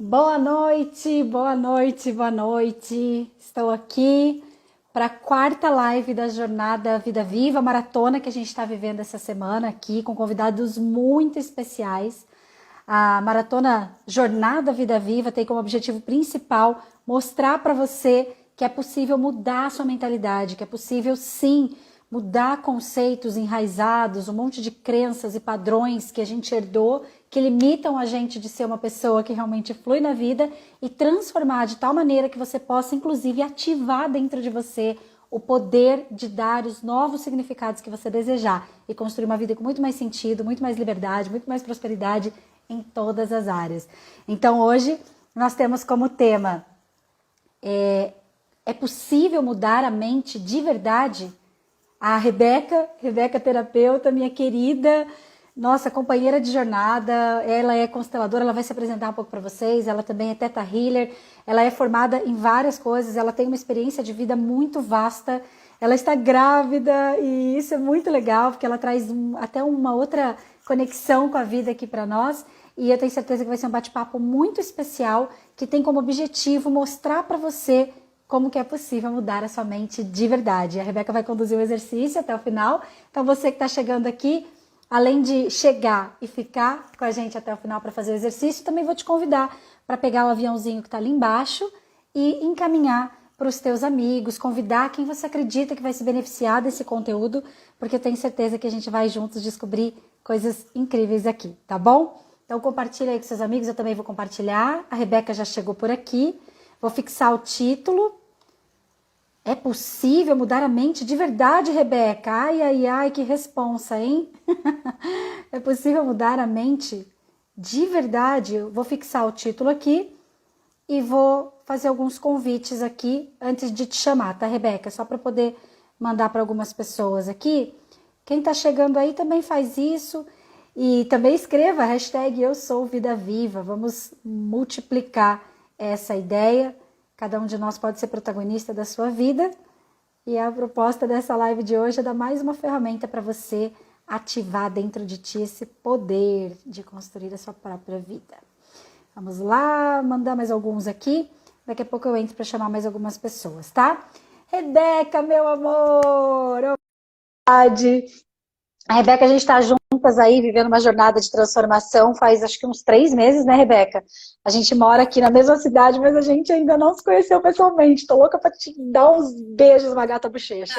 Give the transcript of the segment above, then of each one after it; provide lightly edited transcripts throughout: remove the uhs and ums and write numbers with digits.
Boa noite, boa noite, boa noite. Estou aqui para a quarta live da Jornada Vida Viva, maratona que a gente está vivendo essa semana aqui, com convidados muito especiais. A maratona Jornada Vida Viva tem como objetivo principal mostrar para você que é possível mudar a sua mentalidade, que é possível sim mudar conceitos enraizados, um monte de crenças e padrões que a gente herdou, que limitam a gente de ser uma pessoa que realmente flui na vida e transformar de tal maneira que você possa, inclusive, ativar dentro de você o poder de dar os novos significados que você desejar e construir uma vida com muito mais sentido, muito mais liberdade, muito mais prosperidade em todas as áreas. Então, hoje, nós temos como tema é possível mudar a mente de verdade? A Rebeca terapeuta, minha querida, nossa companheira de jornada, ela é consteladora, ela vai se apresentar um pouco para vocês, ela também é Theta Healer, ela é formada em várias coisas, ela tem uma experiência de vida muito vasta, ela está grávida e isso é muito legal, porque ela traz até uma outra conexão com a vida aqui para nós, e eu tenho certeza que vai ser um bate-papo muito especial, que tem como objetivo mostrar para você como que é possível mudar a sua mente de verdade. A Rebeca vai conduzir o exercício até o final. Então você que está chegando aqui, além de chegar e ficar com a gente até o final para fazer o exercício, também vou te convidar para pegar o aviãozinho que está ali embaixo e encaminhar para os teus amigos, convidar quem você acredita que vai se beneficiar desse conteúdo, porque eu tenho certeza que a gente vai juntos descobrir coisas incríveis aqui, tá bom? Então compartilha aí com seus amigos, eu também vou compartilhar. A Rebeca já chegou por aqui. Vou fixar o título. É possível mudar a mente de verdade, Rebeca? Ai, ai, ai, que responsa, hein? É possível mudar a mente de verdade? Eu vou fixar o título aqui e vou fazer alguns convites aqui antes de te chamar, tá, Rebeca? Só para poder mandar para algumas pessoas aqui. Quem tá chegando aí também faz isso. E também escreva a hashtag Eu Sou Vida Viva. Vamos multiplicar essa ideia. Cada um de nós pode ser protagonista da sua vida. E a proposta dessa live de hoje é dar mais uma ferramenta para você ativar dentro de ti esse poder de construir a sua própria vida. Vamos lá, mandar mais alguns aqui. Daqui a pouco eu entro para chamar mais algumas pessoas, tá? Rebeca, meu amor! A Rebeca, a gente está juntas aí, vivendo uma jornada de transformação faz acho que uns 3 meses, né, Rebeca? A gente mora aqui na mesma cidade, mas a gente ainda não se conheceu pessoalmente. Tô louca para te dar uns beijos na gata bochecha.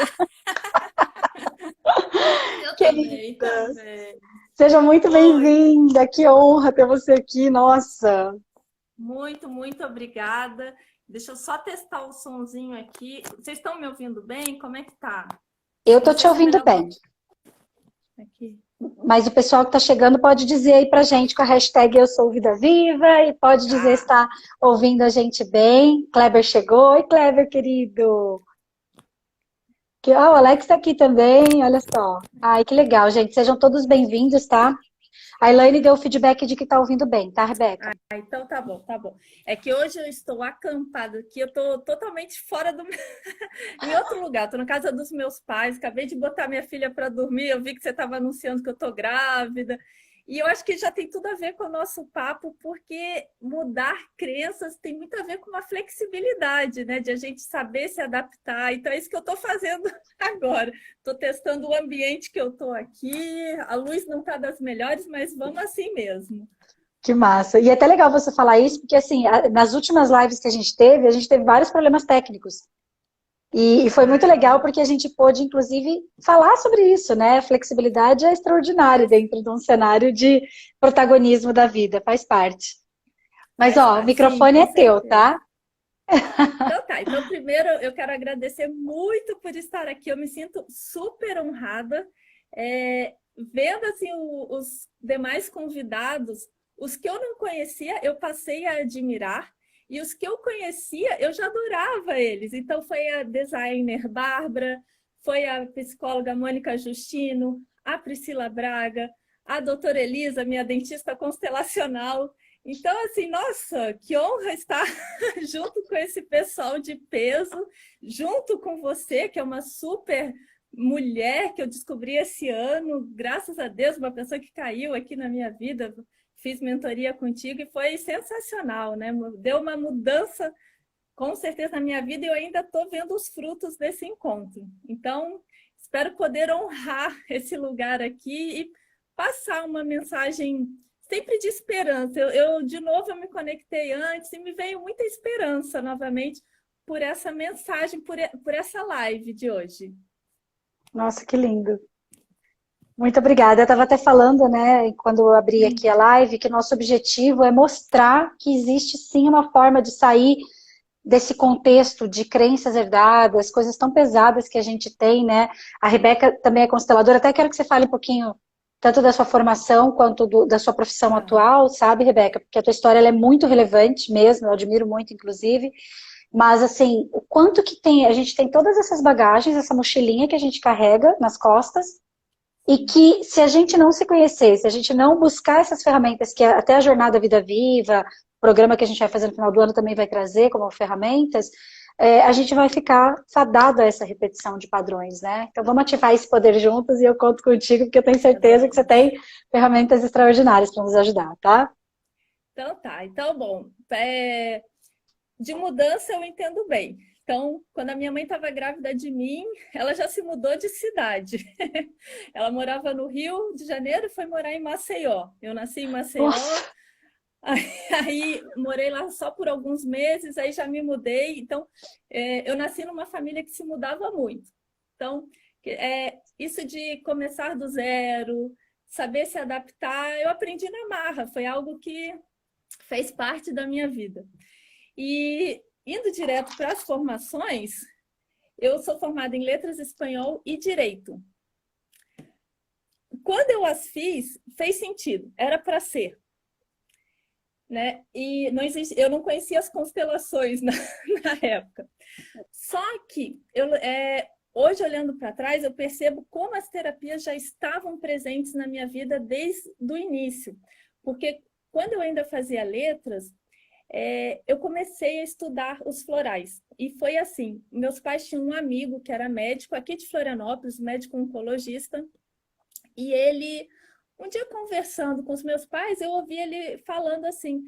Eu também, Querida, também. seja muito Oi, bem-vinda. Que honra ter você aqui, nossa. muito obrigada. Deixa eu só testar o sonzinho aqui. Vocês estão me ouvindo bem? Como é que tá? Eu tô Não te sei se é ouvindo melhor bem, aqui. mas o pessoal que está chegando pode dizer aí pra gente com a hashtag Eu Sou Vida Viva e pode dizer se Tá. está ouvindo a gente bem. Kleber chegou. Oi, Kleber, querido. O Alex está aqui também, olha só. Ai, que legal, gente. Sejam todos bem-vindos, tá? A Elaine deu o feedback de que tá ouvindo bem, tá, Rebeca? Ah, então tá bom, tá bom. É que hoje eu estou acampada aqui, eu tô totalmente fora do em outro lugar. Tô na casa dos meus pais, acabei de botar minha filha para dormir, eu vi que você estava anunciando que eu tô grávida. E eu acho que já tem tudo a ver com o nosso papo, porque mudar crenças tem muito a ver com uma flexibilidade, né? De a gente saber se adaptar. Então é isso que eu estou fazendo agora. Estou testando o ambiente que eu estou aqui. A luz não está das melhores, mas vamos assim mesmo. Que massa. E é até legal você falar isso, porque assim, nas últimas lives que a gente teve vários problemas técnicos. E foi muito legal Ah, porque a gente pôde, inclusive, falar sobre isso, né? A flexibilidade é extraordinária faz, dentro de um cenário de protagonismo da vida, faz parte. Mas, faz ó, o parte, sim, microfone com é teu, certeza. tá? Então tá, então primeiro eu quero agradecer muito por estar aqui, eu me sinto super honrada, vendo assim os demais convidados, os que eu não conhecia eu passei a admirar, e os que eu conhecia eu já adorava eles, então foi a designer Bárbara, foi a psicóloga Mônica Justino, a Priscila Braga, a doutora Elisa, minha dentista constelacional, então assim, nossa, que honra estar junto com esse pessoal de peso, junto com você, que é uma super mulher que eu descobri esse ano, graças a Deus, uma pessoa que caiu aqui na minha vida, fiz mentoria contigo e foi sensacional, né? Deu uma mudança, com certeza, na minha vida e eu ainda estou vendo os frutos desse encontro. Então, espero poder honrar esse lugar aqui e passar uma mensagem sempre de esperança. De novo, eu me conectei antes e me veio muita esperança novamente por essa mensagem, por essa live de hoje. Nossa, que lindo. Muito obrigada. Eu estava até falando, né, quando eu abri aqui a live, que nosso objetivo é mostrar que existe sim uma forma de sair desse contexto de crenças herdadas, coisas tão pesadas que a gente tem, né? A Rebeca também é consteladora. Até quero que você fale um pouquinho tanto da sua formação quanto da sua profissão atual, sabe, Rebeca? Porque a tua história ela é muito relevante mesmo, eu admiro muito, inclusive. Mas, assim, o quanto que tem... A gente tem todas essas bagagens, essa mochilinha que a gente carrega nas costas, e que se a gente não se conhecer, se a gente não buscar essas ferramentas, que até a Jornada Vida Viva, o programa que a gente vai fazer no final do ano também vai trazer como ferramentas, a gente vai ficar fadado a essa repetição de padrões, né? Então vamos ativar esse poder juntos e eu conto contigo, porque eu tenho certeza que você tem ferramentas extraordinárias para nos ajudar, tá? Então tá, então bom, de mudança eu entendo bem. Então, quando a minha mãe estava grávida de mim, ela já se mudou de cidade. Ela morava no Rio de Janeiro e foi morar em Maceió. Eu nasci em Maceió, aí morei lá só por alguns meses, aí já me mudei. Então, eu nasci numa família que se mudava muito. Então, isso de começar do zero, saber se adaptar, eu aprendi na marra. Foi algo que fez parte da minha vida. E indo direto para as formações, eu sou formada em Letras, Espanhol e Direito. Quando eu as fiz, fez sentido, era para ser. Né? E eu não conhecia as constelações na época. Só que, hoje, olhando para trás, eu percebo como as terapias já estavam presentes na minha vida desde o início. Porque quando eu ainda fazia letras, eu comecei a estudar os florais. E foi assim, meus pais tinham um amigo que era médico aqui de Florianópolis, médico oncologista, e ele, um dia conversando com os meus pais, eu ouvi ele falando assim,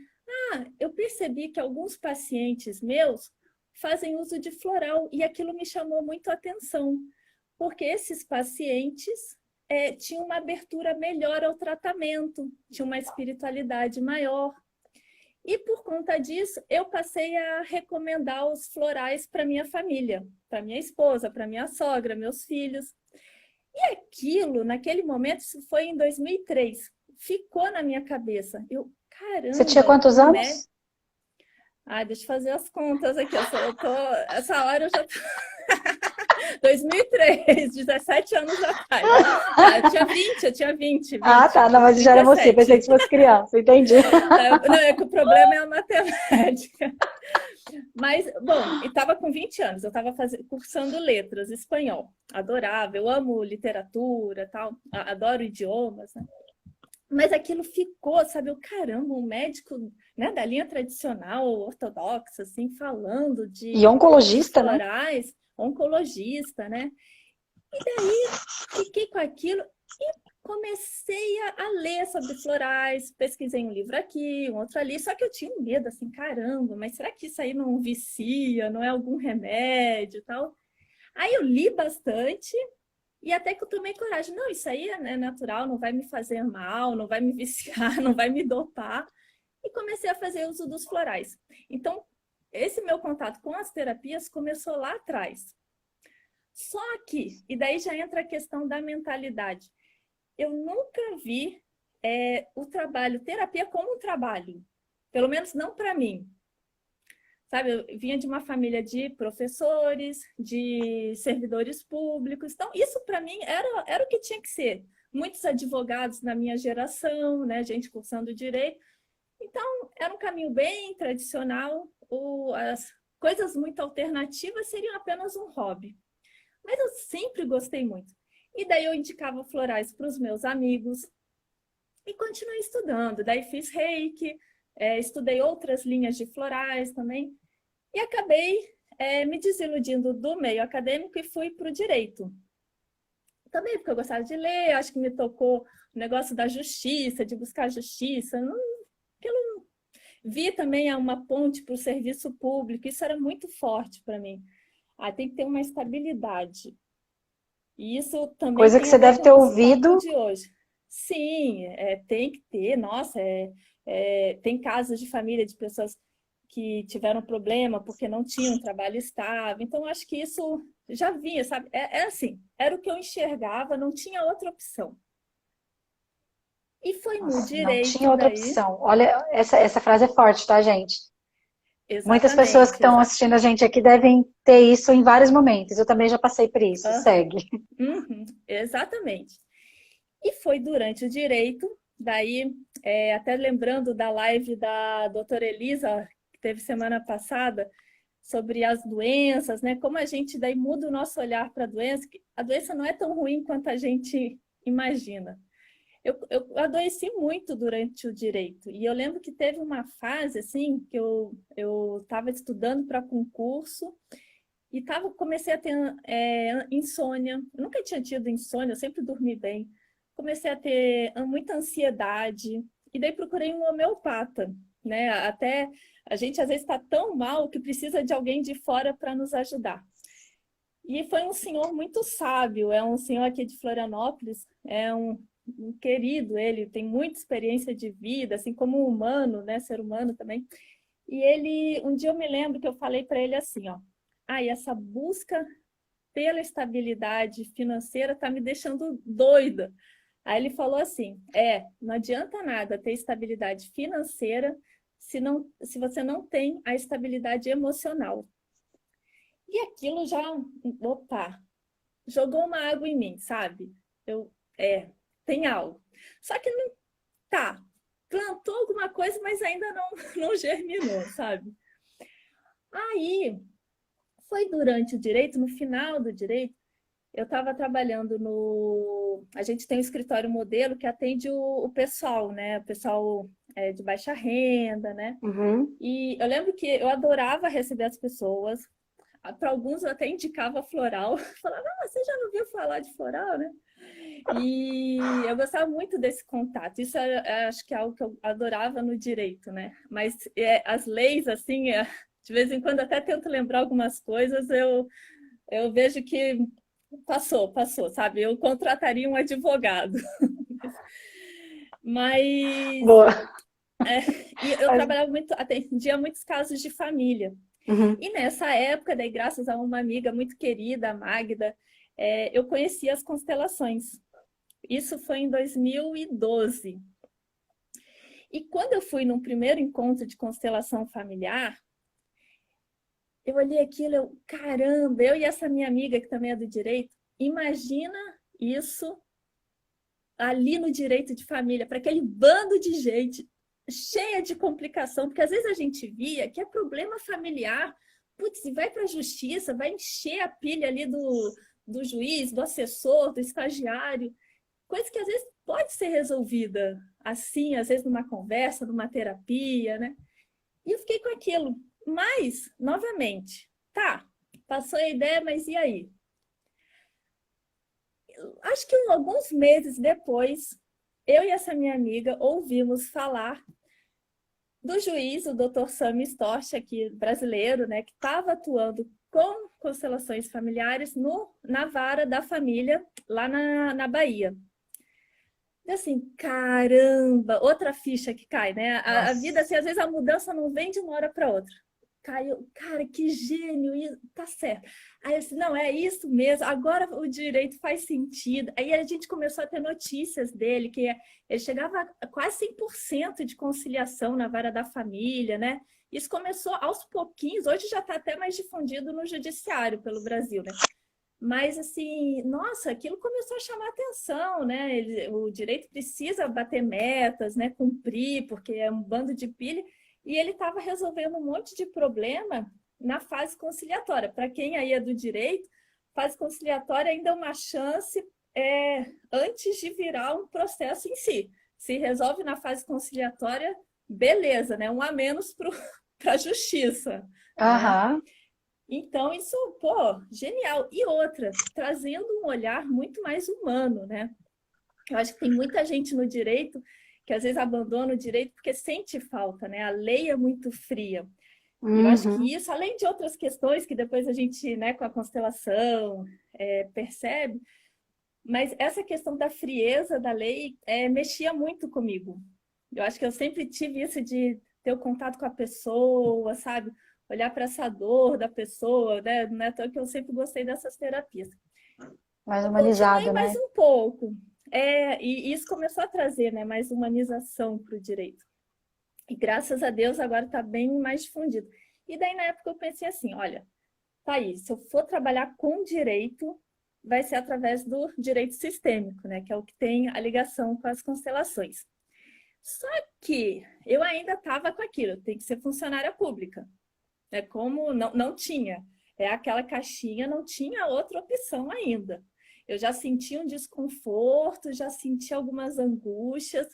eu percebi que alguns pacientes meus fazem uso de floral, e aquilo me chamou muito a atenção, porque esses pacientes tinham uma abertura melhor ao tratamento, tinham uma espiritualidade maior. E por conta disso, eu passei a recomendar os florais para minha família, para minha esposa, para minha sogra, meus filhos. E aquilo, naquele momento, isso foi em 2003, ficou na minha cabeça. Caramba! Você tinha quantos anos? Deixa eu fazer as contas aqui. Essa hora eu já tô... 2003, 17 anos atrás. Eu tinha 20. Tá, não, mas já era você, pensei que fosse criança, entendi. Não, é que o problema é a matemática. Mas, bom, estava com 20 anos, eu estava cursando letras, espanhol. Adorava, eu amo literatura, tal, adoro idiomas, né? Mas aquilo ficou, sabe? Caramba, um médico, né, da linha tradicional, ortodoxa, assim, falando E oncologista, de florais, né? Oncologista, né? E daí fiquei com aquilo e comecei a ler sobre florais, pesquisei um livro aqui, um outro ali, só que eu tinha medo, assim, caramba, mas será que isso aí não vicia, não é algum remédio e tal? Aí eu li bastante e até que eu tomei coragem. Não, isso aí é natural, não vai me fazer mal, não vai me viciar, não vai me dopar. E comecei a fazer uso dos florais. Então, esse meu contato com as terapias começou lá atrás. Só que, e daí já entra a questão da mentalidade. Eu nunca vi o trabalho, terapia como um trabalho. Pelo menos não para mim. Sabe, eu vinha de uma família de professores, de servidores públicos. Então, isso para mim era o que tinha que ser. Muitos advogados na minha geração, né, gente cursando direito. Então, era um caminho bem tradicional. As coisas muito alternativas seriam apenas um hobby. Mas eu sempre gostei muito. E daí eu indicava florais para os meus amigos e continuei estudando. Daí fiz reiki, estudei outras linhas de florais também. E acabei me desiludindo do meio acadêmico e fui para o direito. Também porque eu gostava de ler, acho que me tocou o negócio da justiça, de buscar justiça. Não Vi também uma ponte para o serviço público, isso era muito forte para mim. Tem que ter uma estabilidade. E isso também Coisa que tem a você ver deve com o ter nosso papo ouvido. de hoje. Sim, tem que ter. Nossa, tem casos de família de pessoas que tiveram problema porque não tinham um trabalho estável. Então, acho que isso já vinha, sabe? É assim, era o que eu enxergava, não tinha outra opção. E foi no Nossa, não tinha direito outra daí. opção. Olha, essa frase é forte, tá, gente? Muitas pessoas que Exatamente, estão assistindo a gente aqui devem ter isso em vários momentos. Eu também já passei por isso. aham, Segue. exatamente. E foi durante o direito, daí, até lembrando da live da doutora Elisa, que teve semana passada, sobre as doenças, né? Como a gente daí muda o nosso olhar para a doença, que a doença não é tão ruim quanto a gente imagina. Eu adoeci muito durante o direito, e eu lembro que teve uma fase, assim, que eu estava estudando para concurso, e comecei a ter insônia. Eu nunca tinha tido insônia, eu sempre dormi bem. Comecei a ter muita ansiedade. E daí procurei um homeopata, né? Até a gente às vezes está tão mal que precisa de alguém de fora para nos ajudar. E foi um senhor muito sábio, é um senhor aqui de Florianópolis, é um querido, ele tem muita experiência de vida, assim como um humano, né? Ser humano também. E um dia eu me lembro que eu falei para ele assim, ó, e essa busca pela estabilidade financeira está me deixando doida. Aí ele falou assim, não adianta nada ter estabilidade financeira se você não tem a estabilidade emocional. E aquilo já, opa, jogou uma água em mim, sabe? Tem algo. Só que não tá, plantou alguma coisa, mas ainda não germinou, sabe? Aí, foi durante o direito, no final do direito, eu estava trabalhando no. A gente tem um escritório modelo que atende o pessoal, né? O pessoal de baixa renda, né? Uhum. E eu lembro que eu adorava receber as pessoas. Para alguns eu até indicava floral. Falava, você já não ouviu falar de floral, né? E eu gostava muito desse contato. Isso acho que é algo que eu adorava no direito, né? Mas as leis, assim, de vez em quando até tento lembrar algumas coisas, eu vejo que passou, sabe? Eu contrataria um advogado. Mas Boa. e eu trabalhava muito, atendia muitos casos de família. Uhum. E nessa época, daí, graças a uma amiga muito querida, a Magda, eu conheci as constelações. Isso foi em 2012. E quando eu fui num primeiro encontro de constelação familiar, eu olhei aquilo, caramba, eu e essa minha amiga, que também é do direito, imagina isso ali no direito de família, para aquele bando de gente cheia de complicação, porque às vezes a gente via que é problema familiar, putz, e vai para a justiça, vai encher a pilha ali do juiz, do assessor, do estagiário, coisa que às vezes pode ser resolvida assim, às vezes numa conversa, numa terapia, né? E eu fiquei com aquilo. Mas, novamente, passou a ideia, mas e aí? Acho que alguns meses depois, eu e essa minha amiga ouvimos falar do juiz, o Dr. Sami Storch, aqui brasileiro, né, que estava atuando com constelações familiares na vara da família, lá na Bahia. E assim, caramba, outra ficha que cai, né? A vida, assim, às vezes a mudança não vem de uma hora para outra. Caiu, cara, que gênio, tá certo. Aí eu disse, não, é isso mesmo, agora o direito faz sentido. Aí a gente começou a ter notícias dele, que ele chegava a quase 100% de conciliação na vara da família, né? Isso começou aos pouquinhos, hoje já está até mais difundido no judiciário pelo Brasil, né? Mas, assim, nossa, aquilo começou a chamar atenção, né? O direito precisa bater metas, né? Cumprir, porque é um bando de pilha. E ele estava resolvendo um monte de problema na fase conciliatória. Para quem aí é do direito, fase conciliatória ainda é uma chance antes de virar um processo em si. Se resolve na fase conciliatória, beleza, né? Um a menos para a justiça, né? Aham. Então, isso, genial. E outra, trazendo um olhar muito mais humano, né? Eu acho que tem muita gente no direito que às vezes abandona o direito porque sente falta, né? A lei é muito fria. Eu acho que isso, além de outras questões que depois a gente, né, com a constelação, percebe, mas essa questão da frieza da lei mexia muito comigo. Eu acho que eu sempre tive isso de ter o contato com a pessoa, sabe? Olhar para essa dor da pessoa, né? Não é à toa que eu sempre gostei dessas terapias. Mais humanizado, né? Mais um pouco. E isso começou a trazer, né, mais humanização para o direito. E graças a Deus agora está bem mais difundido. E daí na época eu pensei assim, olha, tá aí, se eu for trabalhar com direito, vai ser através do direito sistêmico, né, que é o que tem a ligação com as constelações. Só que eu ainda estava com aquilo, tem que ser funcionária pública. Como não tinha, aquela caixinha, não tinha outra opção ainda. Eu já senti um desconforto, já senti algumas angústias.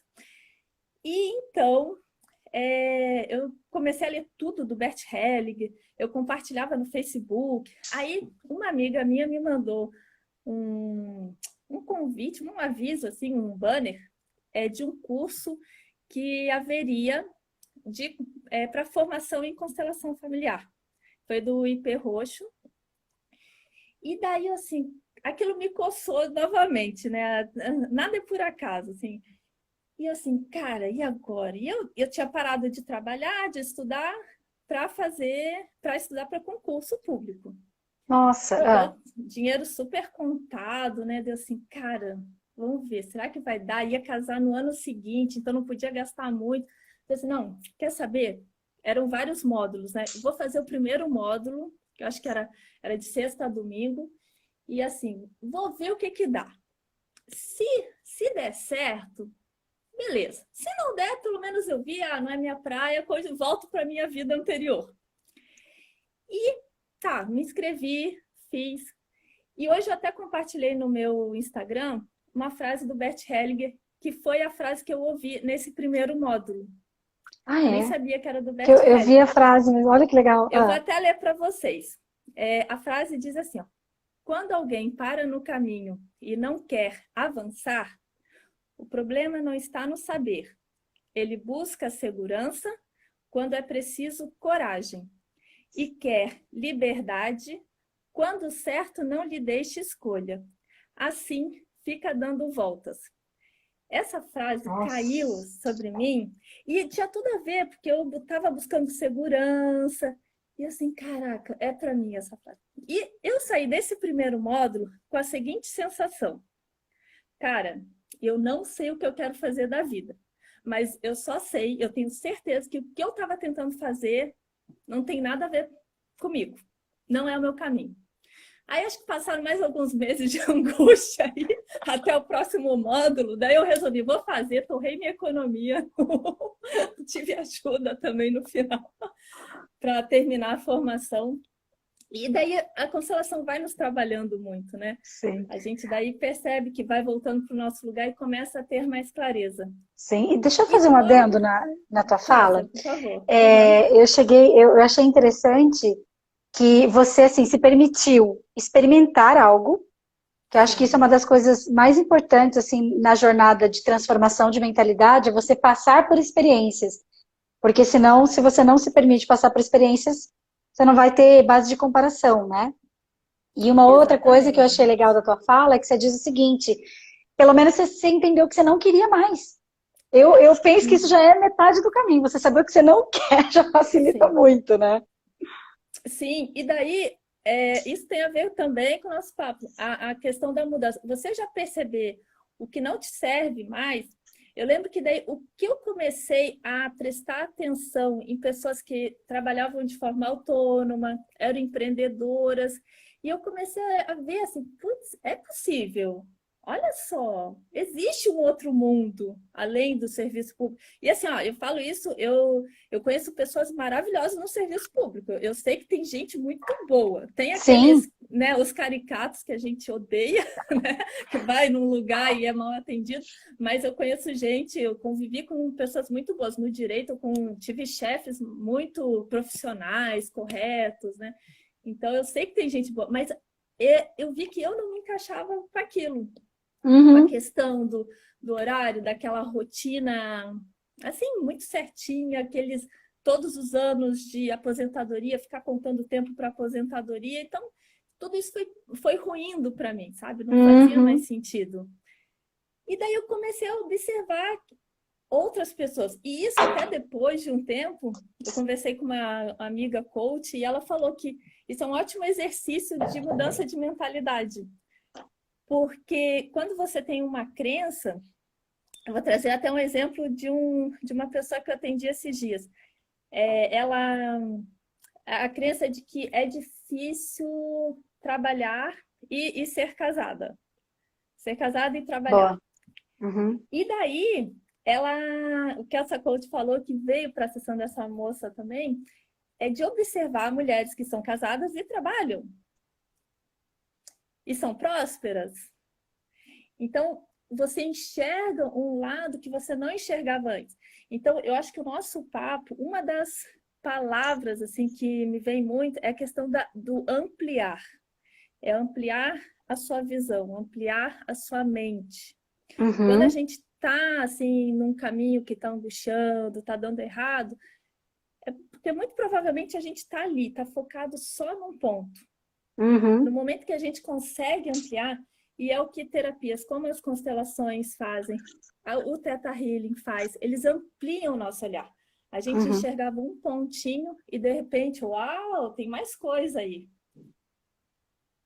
E então, eu comecei a ler tudo do Bert Hellinger, eu compartilhava no Facebook. Aí, uma amiga minha me mandou um convite, um aviso, assim, um banner, de um curso que haveria para formação em constelação familiar. Foi do IP Roxo. E daí, assim, aquilo me coçou novamente, né? Nada é por acaso, assim. E assim, cara, e agora? E eu tinha parado de trabalhar, de estudar, para estudar para concurso público. Nossa! Dinheiro super contado, né? Deu assim, cara, vamos ver, será que vai dar? Ia casar no ano seguinte, então não podia gastar muito. Eu disse, não, quer saber? Eram vários módulos, né? Vou fazer o primeiro módulo, que eu acho que era de sexta a domingo, e assim, vou ver o que dá. Se der certo, beleza. Se não der, pelo menos eu vi, não é minha praia, volto para minha vida anterior. E tá, me inscrevi, fiz. E hoje eu até compartilhei no meu Instagram uma frase do Bert Hellinger, que foi a frase que eu ouvi nesse primeiro módulo. Eu nem sabia que era do Bert Hellinger. Eu vi a frase, mas olha que legal. Eu vou até ler para vocês. A frase diz assim, ó, quando alguém para no caminho e não quer avançar, o problema não está no saber. Ele busca segurança quando é preciso coragem. E quer liberdade quando o certo não lhe deixa escolha. Assim, fica dando voltas. Essa frase caiu sobre mim e tinha tudo a ver, porque eu estava buscando segurança. E assim, caraca, é para mim essa frase. E eu saí desse primeiro módulo com a seguinte sensação. Cara, eu não sei o que eu quero fazer da vida, mas eu só sei, eu tenho certeza que o que eu estava tentando fazer não tem nada a ver comigo. Não é o meu caminho. Aí acho que passaram mais alguns meses de angústia aí, até o próximo módulo. Daí eu resolvi, vou fazer, torrei minha economia. Tive ajuda também no final para terminar a formação. E daí a constelação vai nos trabalhando muito, né? Sim. A gente daí percebe que vai voltando para o nosso lugar e começa a ter mais clareza. Sim, e deixa eu fazer um adendo na tua fala. Por favor. Eu achei interessante que você, assim, se permitiu experimentar algo, que eu acho que isso é uma das coisas mais importantes, assim, na jornada de transformação de mentalidade, é você passar por experiências. Porque senão, se você não se permite passar por experiências, você não vai ter base de comparação, né? E uma outra coisa que eu achei legal da tua fala é que você diz o seguinte, pelo menos você entendeu que você não queria mais. Eu penso que isso já é metade do caminho. Você saber o que você não quer já facilita muito, né? Sim, e daí isso tem a ver também com o nosso papo, a questão da mudança. Você já perceber o que não te serve mais. Eu lembro que daí o que eu comecei a prestar atenção em pessoas que trabalhavam de forma autônoma, eram empreendedoras, e eu comecei a ver assim, putz, é possível. Olha só, existe um outro mundo além do serviço público. E assim, ó, eu falo isso, eu conheço pessoas maravilhosas no serviço público. Eu sei que tem gente muito boa. Tem aqueles, né, os caricatos que a gente odeia, né, que vai num lugar e é mal atendido. Mas eu conheço gente, eu convivi com pessoas muito boas no direito, tive chefes muito profissionais, corretos, né? Então eu sei que tem gente boa, mas eu vi que eu não me encaixava com aquilo. com a Uhum. questão do horário, daquela rotina, assim, muito certinha, aqueles todos os anos de aposentadoria, ficar contando tempo para aposentadoria. Então, tudo isso foi ruindo para mim, sabe? Não fazia mais Uhum. sentido. E daí eu comecei a observar outras pessoas. E isso até depois de um tempo, eu conversei com uma amiga coach e ela falou que isso é um ótimo exercício de mudança de mentalidade. Porque quando você tem uma crença, eu vou trazer até um exemplo de uma pessoa que eu atendi esses dias. A crença de que é difícil trabalhar e ser casada. Ser casada e trabalhar. Boa. Uhum. E daí, o que essa coach falou, que veio para a sessão dessa moça também, é de observar mulheres que são casadas e trabalham. E são prósperas. Então, você enxerga um lado que você não enxergava antes. Então, eu acho que o nosso papo, uma das palavras assim que me vem muito é a questão do ampliar. É ampliar a sua visão, ampliar a sua mente. Quando a Uhum. gente está assim num caminho que está angustiando, está dando errado, é porque muito provavelmente a gente está ali, está focado só num ponto. No Uhum. momento que a gente consegue ampliar, e é o que terapias como as constelações fazem, o Theta Healing faz, eles ampliam o nosso olhar. A gente Uhum. enxergava um pontinho e de repente, uau, tem mais coisa aí.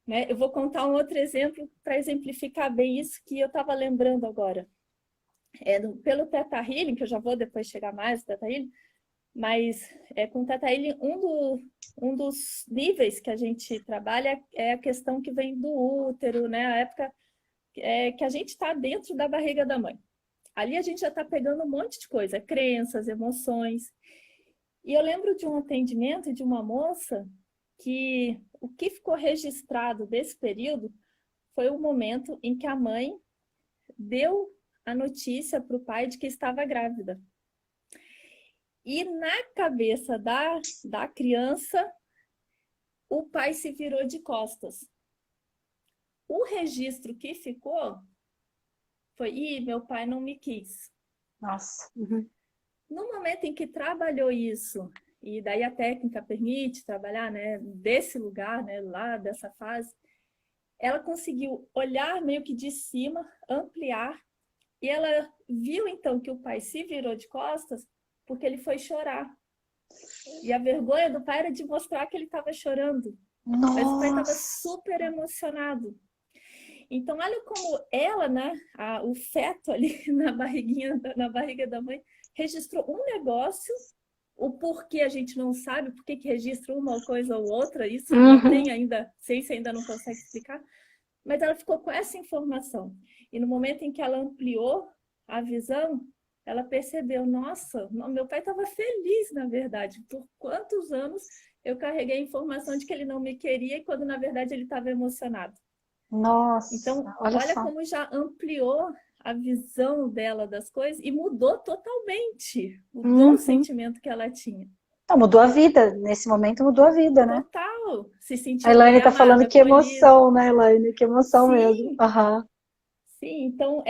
Né? Eu vou contar um outro exemplo para exemplificar bem isso que eu estava lembrando agora. Pelo Theta Healing, que eu já vou depois chegar mais no Theta Healing, mas com o Theta Healing, um dos níveis que a gente trabalha é a questão que vem do útero, né? A época que a gente está dentro da barriga da mãe. Ali a gente já está pegando um monte de coisa, crenças, emoções. E eu lembro de um atendimento de uma moça que o que ficou registrado desse período foi o momento em que a mãe deu a notícia para o pai de que estava grávida. E na cabeça da criança, o pai se virou de costas. O registro que ficou foi: meu pai não me quis. Nossa. Uhum. No momento em que trabalhou isso, e daí a técnica permite trabalhar, né, desse lugar, né, lá dessa fase, ela conseguiu olhar meio que de cima, ampliar, e ela viu então que o pai se virou de costas porque ele foi chorar. E a vergonha do pai era de mostrar que ele estava chorando. Mas o pai estava Nossa. super emocionado. Então, olha como ela, né, o feto ali na barriga da mãe, registrou um negócio, o porquê a gente não sabe, por que registra uma coisa ou outra, isso não Uhum. tem ainda, ciência ainda não consegue explicar, mas ela ficou com essa informação. E no momento em que ela ampliou a visão, ela percebeu: nossa, meu pai estava feliz, na verdade, por quantos anos eu carreguei a informação de que ele não me queria, e quando na verdade ele estava emocionado. Então, Nossa, olha olha só. como já ampliou a visão dela das coisas e mudou totalmente, mudou o Uhum. sentimento que ela tinha. Então, mudou a vida. Nesse momento mudou a vida, né? Total, se A sentiu bem Elaine tá falando amada, que acolhida. emoção, né, Elaine? Que emoção mesmo. Sim, Aham. sim. Então,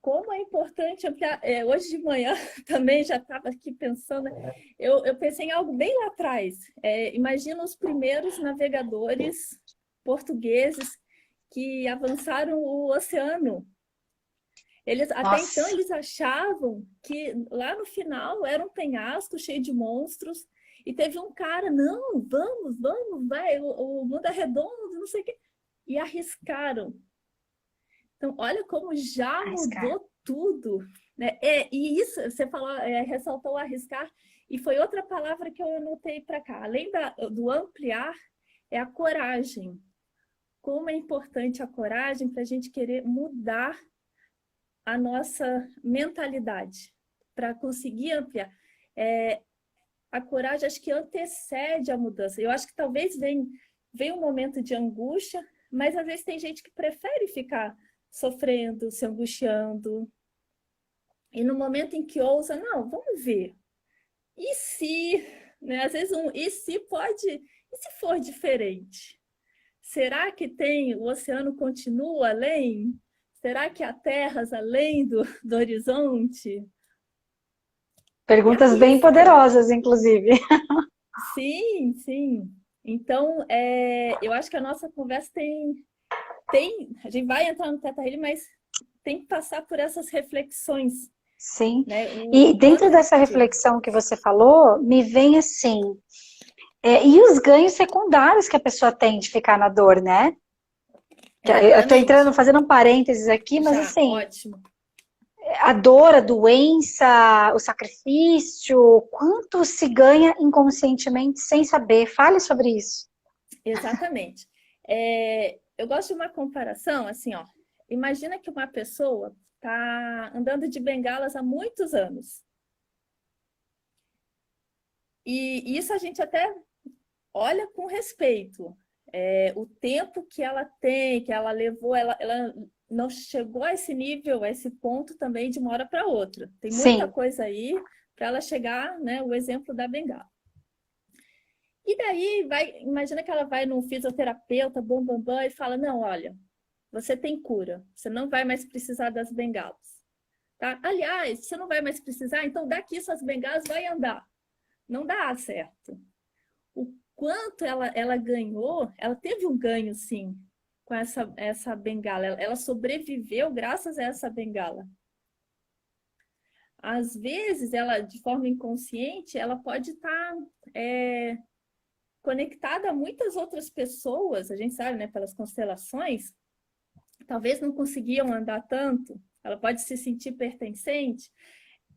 como é importante ampliar. Hoje de manhã também já estava aqui pensando, né? Eu pensei em algo bem lá atrás. Imagina os primeiros navegadores portugueses que avançaram o oceano. Até então, Nossa. eles achavam que lá no final era um penhasco cheio de monstros. E teve um cara: não, vamos, vai, o mundo é redondo, não sei o quê. E arriscaram. Então, olha como já Arriscar. mudou tudo. Né? E isso, você falou, ressaltou arriscar, e foi outra palavra que eu anotei para cá. Além do ampliar, é a coragem. Como é importante a coragem para a gente querer mudar a nossa mentalidade, para conseguir ampliar. A coragem, acho que antecede a mudança. Eu acho que talvez venha um momento de angústia, mas às vezes tem gente que prefere ficar sofrendo, se angustiando. E no momento em que ousa: não, vamos ver. E se, né? Às vezes e se pode, e se for diferente? Será que o oceano continua além? Será que há terras além do horizonte? Perguntas bem poderosas, inclusive. Sim, sim. Então, eu acho que a nossa conversa a gente vai entrar no Theta Healing, mas tem que passar por essas reflexões, Sim. né? E O quanto dentro ele dessa pediu. reflexão que você falou, me vem assim, e os ganhos secundários que a pessoa tem de ficar na dor, né? Eu estou entrando, Exatamente. fazendo um parênteses aqui, mas Já, assim, ótimo. a dor, a doença, o sacrifício, quanto se ganha inconscientemente sem saber. Fale sobre isso. Exatamente. Eu gosto de uma comparação, assim, ó. Imagina que uma pessoa está andando de bengalas há muitos anos. E isso a gente até olha com respeito. O tempo que ela tem, que ela levou, ela não chegou a esse nível, a esse ponto também de uma hora para outra. Tem muita Sim. coisa aí para ela chegar, né? O exemplo da bengala. E daí, imagina que ela vai num fisioterapeuta, bam, bam, bam, e fala, não, olha, você tem cura, você não vai mais precisar das bengalas. Tá? Aliás, você não vai mais precisar, então daqui suas bengalas vai andar. Não dá certo. O quanto ela ganhou, ela teve um ganho, sim, com essa bengala. Ela sobreviveu graças a essa bengala. Às vezes, ela, de forma inconsciente, ela pode estar conectada a muitas outras pessoas, a gente sabe, né, pelas constelações, talvez não conseguiam andar tanto, ela pode se sentir pertencente.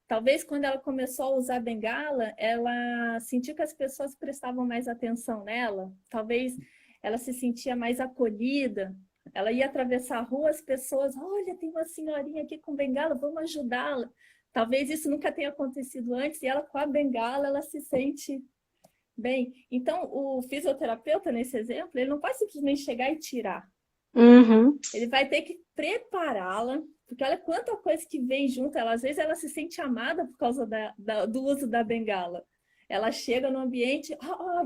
Talvez quando ela começou a usar bengala, ela sentiu que as pessoas prestavam mais atenção nela. Talvez ela se sentia mais acolhida. Ela ia atravessar a rua, as pessoas, olha, tem uma senhorinha aqui com bengala, vamos ajudá-la. Talvez isso nunca tenha acontecido antes e ela com a bengala, ela se sente bem. Então, o fisioterapeuta, nesse exemplo, ele não pode simplesmente chegar e tirar. Uhum. Ele vai ter que prepará-la, porque olha quanta coisa que vem junto. Às vezes ela se sente amada por causa do uso da bengala. Ela chega no ambiente,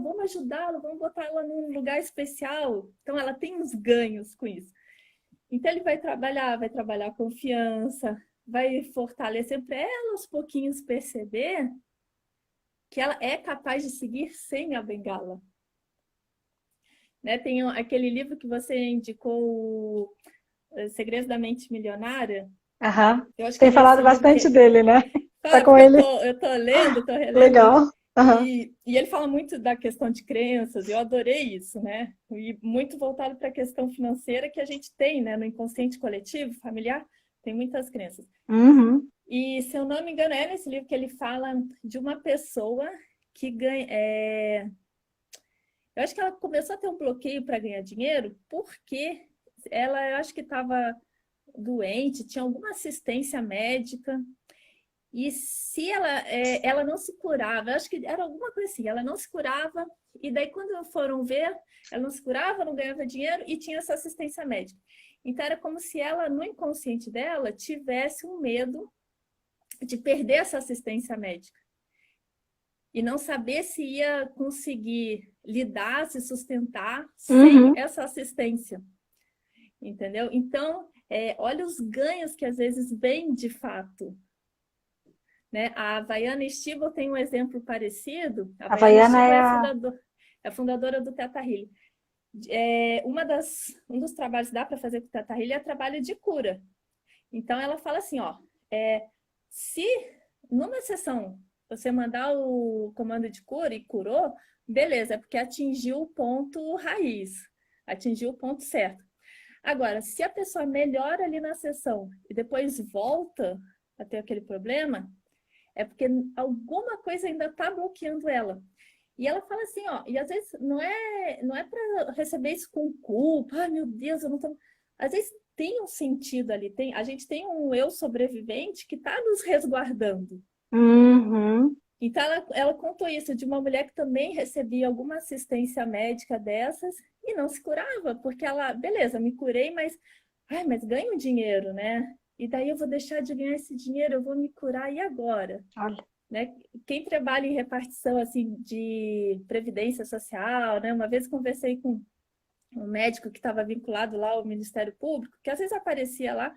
vamos ajudá-la, vamos botar ela num lugar especial. Então ela tem uns ganhos com isso. Então ele vai trabalhar a confiança, vai fortalecer para ela aos pouquinhos perceber que ela é capaz de seguir sem a bengala. Né? Tem aquele livro que você indicou, Segredos da Mente Milionária. Uhum. Eu acho que Tem é nesse falado livro bastante que... dele, né? Tá com porque ele. eu tô lendo, tô relendo, Legal. Uhum. e ele fala muito da questão de crenças, eu adorei isso, né? E muito voltado para a questão financeira que a gente tem, né? No inconsciente coletivo, familiar, tem muitas crenças. Uhum. E, se eu não me engano, é nesse livro que ele fala de uma pessoa que ganha... Eu acho que ela começou a ter um bloqueio para ganhar dinheiro porque eu acho que estava doente, tinha alguma assistência médica, e se ela não se curava, eu acho que era alguma coisa assim, ela não se curava, e daí quando foram ver, ela não se curava, não ganhava dinheiro e tinha essa assistência médica. Então era como se ela, no inconsciente dela, tivesse um medo de perder essa assistência médica. E não saber se ia conseguir lidar, se sustentar sem essa assistência. Entendeu? Então, olha os ganhos que às vezes vêm de fato. Né? A Havaiana Stiebel tem um exemplo parecido. A Havaiana Stiebel é a fundadora do Theta Healing. Um dos trabalhos que dá para fazer com o Theta Healing é trabalho de cura. Então, ela fala assim, se numa sessão você mandar o comando de cura e curou, beleza, é porque atingiu o ponto raiz, atingiu o ponto certo. Agora, se a pessoa melhora ali na sessão e depois volta a ter aquele problema, é porque alguma coisa ainda está bloqueando ela. E ela fala assim, e às vezes não é para receber isso com culpa, ai meu Deus, eu não tô... Às vezes tem um sentido ali, a gente tem um eu sobrevivente que está nos resguardando. Uhum. Então ela contou isso de uma mulher que também recebia alguma assistência médica dessas e não se curava, porque ela, beleza, me curei, mas ganho dinheiro, né? E daí eu vou deixar de ganhar esse dinheiro, eu vou me curar, e agora? Olha. Né? Quem trabalha em repartição assim, de previdência social, né? Uma vez conversei com um médico que estava vinculado lá ao Ministério Público, que às vezes aparecia lá,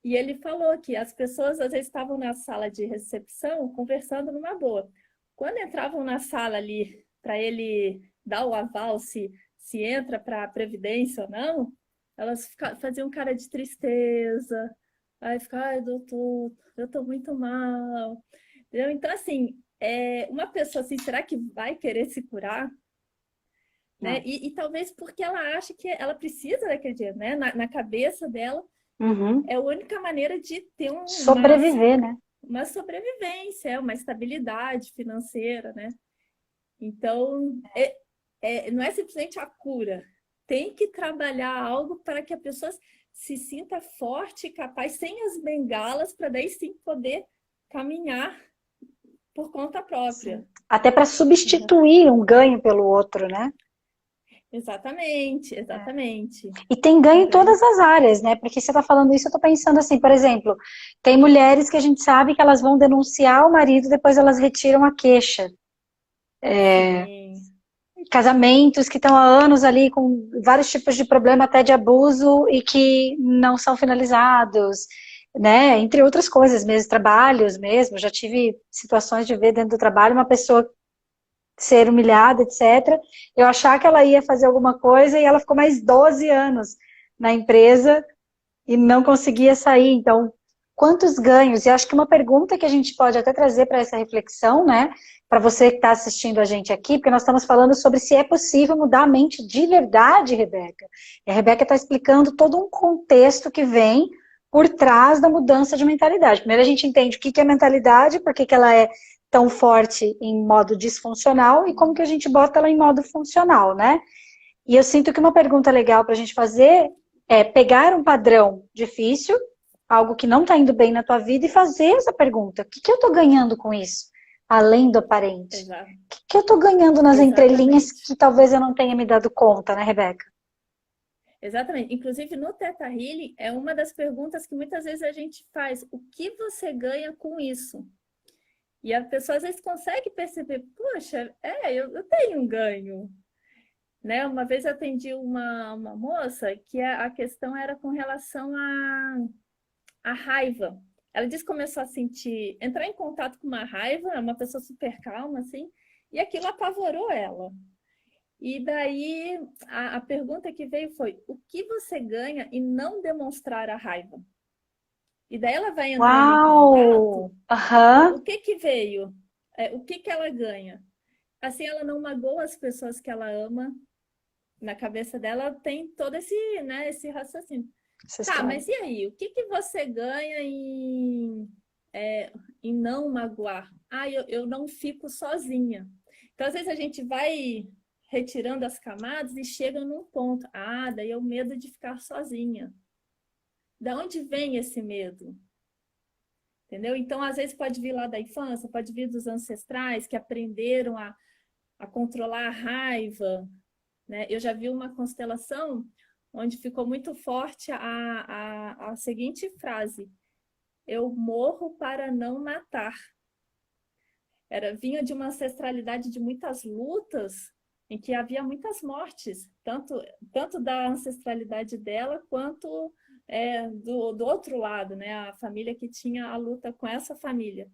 E ele falou que as pessoas às vezes estavam na sala de recepção conversando numa boa. Quando entravam na sala ali para ele dar o aval se entra para a Previdência ou não, elas faziam cara de tristeza. Aí fica, ai, doutor, eu tô muito mal. Entendeu? Então, assim, uma pessoa assim, será que vai querer se curar? Né? Não. E talvez porque ela acha que ela precisa daquele dinheiro, né? Na cabeça dela, Uhum. é a única maneira de ter Sobreviver, né? uma sobrevivência, uma estabilidade financeira, né? Então, não é simplesmente a cura. Tem que trabalhar algo para que a pessoa se sinta forte e capaz, sem as bengalas, para daí sim poder caminhar por conta própria. Sim. Até para substituir um ganho pelo outro, né? Exatamente, exatamente. E tem ganho em Ganho. todas as áreas, né? Porque você está falando isso, eu estou pensando assim, por exemplo, tem mulheres que a gente sabe que elas vão denunciar o marido, depois elas retiram a queixa. Sim. Casamentos que estão há anos ali com vários tipos de problema, até de abuso, e que não são finalizados, né? Entre outras coisas mesmo, trabalhos mesmo. Já tive situações de ver dentro do trabalho uma pessoa ser humilhada, etc. Eu achar que ela ia fazer alguma coisa e ela ficou mais 12 anos na empresa e não conseguia sair. Então, quantos ganhos? E acho que uma pergunta que a gente pode até trazer para essa reflexão, né? Para você que está assistindo a gente aqui, porque nós estamos falando sobre se é possível mudar a mente de verdade, Rebeca. E a Rebeca está explicando todo um contexto que vem por trás da mudança de mentalidade. Primeiro a gente entende o que é mentalidade, por que ela é tão forte em modo disfuncional e como que a gente bota ela em modo funcional, né? E eu sinto que uma pergunta legal para a gente fazer é pegar um padrão difícil, algo que não está indo bem na tua vida, e fazer essa pergunta: o que eu estou ganhando com isso? Além do aparente. Exato. O que eu estou ganhando nas entrelinhas Exatamente. que talvez eu não tenha me dado conta, né, Rebeca? Exatamente. Inclusive, no Theta Healing, é uma das perguntas que muitas vezes a gente faz. O que você ganha com isso? E a pessoa às vezes consegue perceber, poxa, eu tenho um ganho. Né? Uma vez eu atendi uma moça que a questão era com relação à raiva. Ela disse que começou a sentir, entrar em contato com uma raiva, é uma pessoa super calma, assim, e aquilo apavorou ela. E daí a pergunta que veio foi: o que você ganha em não demonstrar a raiva? E daí ela vai entrando em contato, Uau! Aham. o que veio? O que ela ganha? Assim, ela não magoa as pessoas que ela ama. Na cabeça dela tem todo esse, né, esse raciocínio. Essa Tá, história. mas e aí? O que você ganha em não magoar? Ah, eu não fico sozinha. Então, às vezes a gente vai retirando as camadas e chega num ponto. Ah, daí é o medo de ficar sozinha. Da onde vem esse medo? Entendeu? Então, às vezes pode vir lá da infância, pode vir dos ancestrais que aprenderam a controlar a raiva, né? Eu já vi uma constelação onde ficou muito forte a seguinte frase: eu morro para não matar. Vinha de uma ancestralidade de muitas lutas, em que havia muitas mortes, tanto da ancestralidade dela, quanto do outro lado, né? A família que tinha a luta com essa família.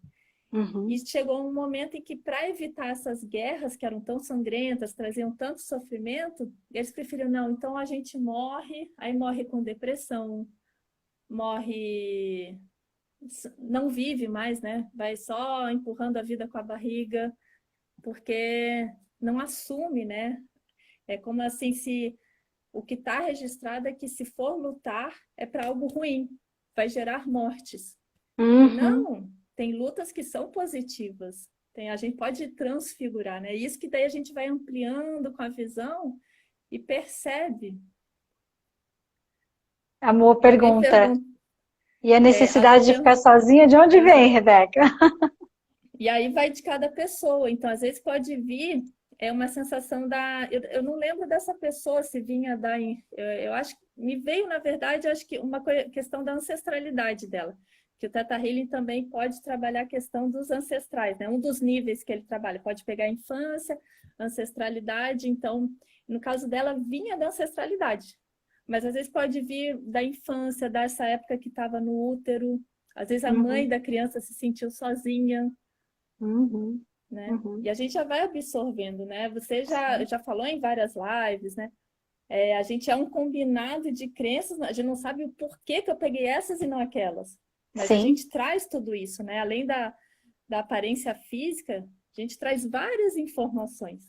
Uhum. E chegou um momento em que, para evitar essas guerras que eram tão sangrentas, traziam tanto sofrimento, eles preferiram, não, então a gente morre, aí morre com depressão, morre, não vive mais, né? Vai só empurrando a vida com a barriga, porque não assume, né? É como assim, se o que está registrado é que se for lutar é para algo ruim, vai gerar mortes. E Uhum. não, tem lutas que são positivas. A gente pode transfigurar, né? Isso que daí a gente vai ampliando com a visão e percebe. Amor, E alguém pergunta. pergunta, E a alguém necessidade de ficar pergunta, sozinha, de onde vem, Rebeca? e aí vai de cada pessoa. Então, às vezes pode vir uma sensação da. Eu não lembro dessa pessoa se vinha da. Eu acho que me veio, na verdade, acho que uma questão da ancestralidade dela. Que o Theta Healing também pode trabalhar a questão dos ancestrais, né? Um dos níveis que ele trabalha. Pode pegar a infância, ancestralidade. Então, no caso dela, vinha da ancestralidade. mas às vezes pode vir da infância, dessa época que estava no útero. Às vezes a mãe da criança se sentiu sozinha, Uhum. né? Uhum. E a gente já vai absorvendo, né? Você já falou em várias lives, né? A gente é um combinado de crenças, a gente não sabe o porquê que eu peguei essas e não aquelas. Mas a Sim. gente traz tudo isso, né? Além da aparência física, a gente traz várias informações.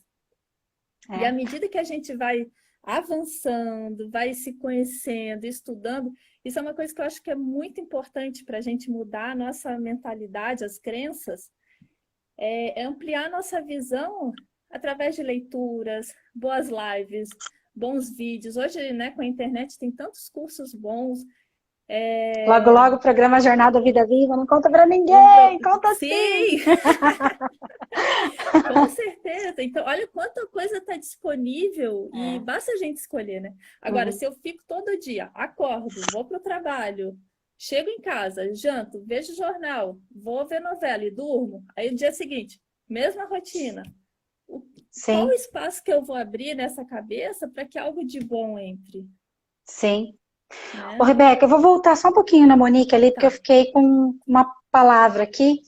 E à medida que a gente vai avançando, vai se conhecendo, estudando, isso é uma coisa que eu acho que é muito importante para a gente mudar a nossa mentalidade, as crenças, é ampliar a nossa visão através de leituras, boas lives, bons vídeos. Hoje, né, com a internet tem tantos cursos bons. Logo, logo o programa Jornada Vida Viva, não conta pra ninguém, conta sim! Com certeza. Então, olha quanta coisa está disponível e basta a gente escolher, né? Agora, se eu fico todo dia, acordo, vou para o trabalho, chego em casa, janto, vejo jornal, vou ver novela e durmo, aí no dia seguinte, mesma rotina. Qual o espaço que eu vou abrir nessa cabeça para que algo de bom entre? Sim. Né? Ô, Rebeca, eu vou voltar só um pouquinho na Monique ali, porque eu fiquei com uma palavra aqui.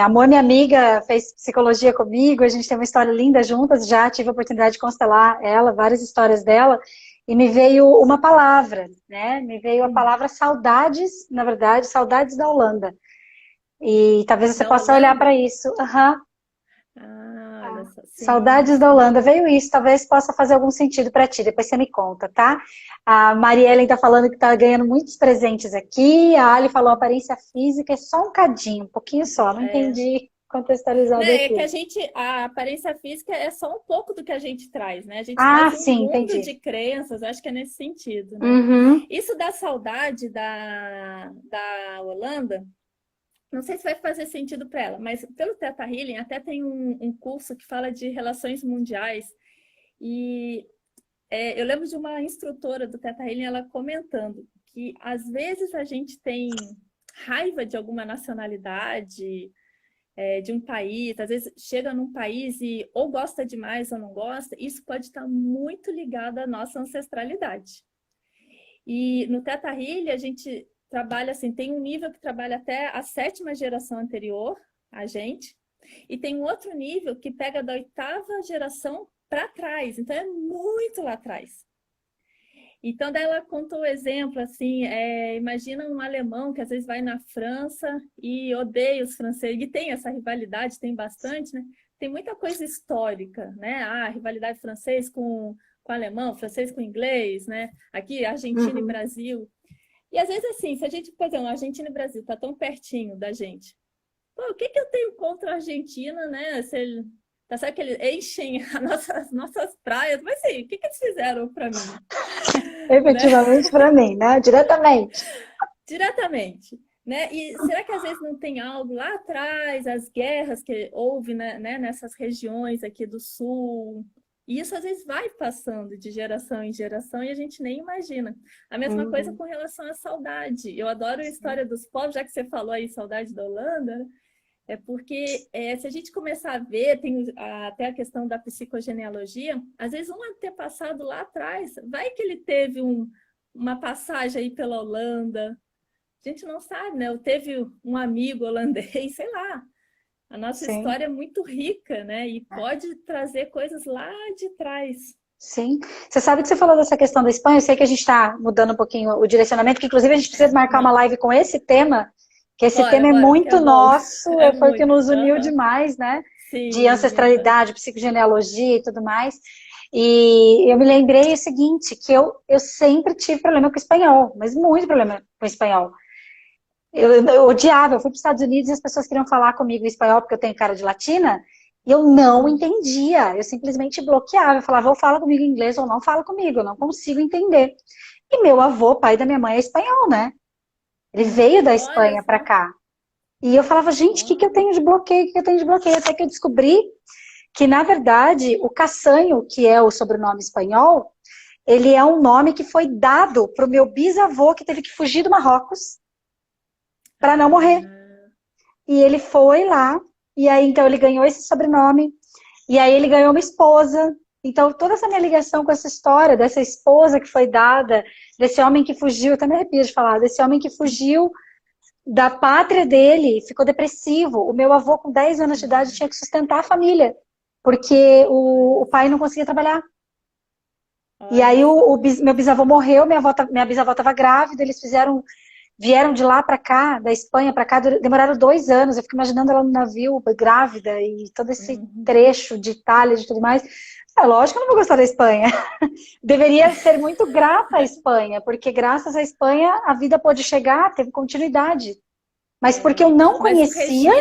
A Moni, minha amiga, fez psicologia comigo, a gente tem uma história linda juntas, já tive a oportunidade de constelar ela, várias histórias dela, e me veio uma palavra, né? Me veio a palavra saudades, na verdade, saudades da Holanda. E talvez você possa olhar para isso. Olha só, sim. Saudades da Holanda, veio isso, talvez possa fazer algum sentido para ti, depois você me conta, tá? A Mariellen tá falando que tá ganhando muitos presentes aqui, a Ali falou aparência física, é só um cadinho, um pouquinho só, não entendi contextualizado aqui. É que a aparência física é só um pouco do que a gente traz, né? A gente traz um mundo de crenças, acho que é nesse sentido, né? Isso da saudade da Holanda, não sei se vai fazer sentido para ela, mas pelo Theta Healing até tem um curso que fala de relações mundiais e eu lembro de uma instrutora do Theta Healing, ela comentando que às vezes a gente tem raiva de alguma nacionalidade, de um país, às vezes chega num país e ou gosta demais ou não gosta, isso pode estar muito ligado à nossa ancestralidade. E no Theta Healing a gente trabalha assim, tem um nível que trabalha até a 7ª geração anterior a gente, e tem um outro nível que pega da 8ª geração para trás, então é muito lá atrás. Então, daí ela contou o exemplo, assim, imagina um alemão que às vezes vai na França e odeia os franceses, e tem essa rivalidade, tem bastante, né? Tem muita coisa histórica, né? Rivalidade francês com alemão, francês com inglês, né? Aqui, Argentina e Brasil. E às vezes, assim, se a gente, por exemplo, Argentina e Brasil tá tão pertinho da gente, pô, o que eu tenho contra a Argentina, né? Tá certo que eles enchem as nossas praias, mas sim, o que eles fizeram para mim? Efetivamente para mim, né? Diretamente. Diretamente. Né? E será que às vezes não tem algo lá atrás, as guerras que houve, né, nessas regiões aqui do sul? E isso às vezes vai passando de geração em geração e a gente nem imagina. A mesma coisa com relação à saudade. Eu adoro a história dos povos, já que você falou aí saudade da Holanda, né? Porque se a gente começar a ver, tem até a questão da psicogenealogia, às vezes um antepassado lá atrás, vai que ele teve uma passagem aí pela Holanda, a gente não sabe, né? Ou teve um amigo holandês, sei lá. A nossa história é muito rica, né? E pode trazer coisas lá de trás. Sim. Você sabe que você falou dessa questão da Espanha, eu sei que a gente está mudando um pouquinho o direcionamento, que inclusive a gente precisa marcar uma live com esse tema, que esse tema é muito nosso, foi o que nos uniu demais, né? Sim, de ancestralidade, psicogenealogia e tudo mais. E eu me lembrei o seguinte, que eu sempre tive problema com espanhol, mas muito problema com espanhol. Eu odiava, eu fui para os Estados Unidos e as pessoas queriam falar comigo em espanhol porque eu tenho cara de latina, e eu não entendia, eu simplesmente bloqueava, eu falava, ou fala comigo em inglês ou não fala comigo, eu não consigo entender. E meu avô, pai da minha mãe, é espanhol, né? Ele veio da Espanha para cá. E eu falava, gente, o que eu tenho de bloqueio? O que eu tenho de bloqueio? Até que eu descobri que, na verdade, o Caçanho, que é o sobrenome espanhol, ele é um nome que foi dado para o meu bisavô, que teve que fugir do Marrocos para não morrer. E ele foi lá, e aí então ele ganhou esse sobrenome, e aí ele ganhou uma esposa, Então, toda essa minha ligação com essa história, dessa esposa que foi dada, desse homem que fugiu, eu até me arrepio de falar, desse homem que fugiu da pátria dele, ficou depressivo. O meu avô, com 10 anos de idade, tinha que sustentar a família, porque o pai não conseguia trabalhar. E aí meu bisavô morreu, minha bisavó estava grávida, eles vieram de lá para cá, da Espanha para cá, demoraram 2 anos. Eu fico imaginando ela no navio, grávida, e todo esse trecho de Itália e tudo mais. É lógico que eu não vou gostar da Espanha. Deveria ser muito grata à Espanha, porque graças à Espanha a vida pôde chegar, teve continuidade. Mas porque eu não conhecia...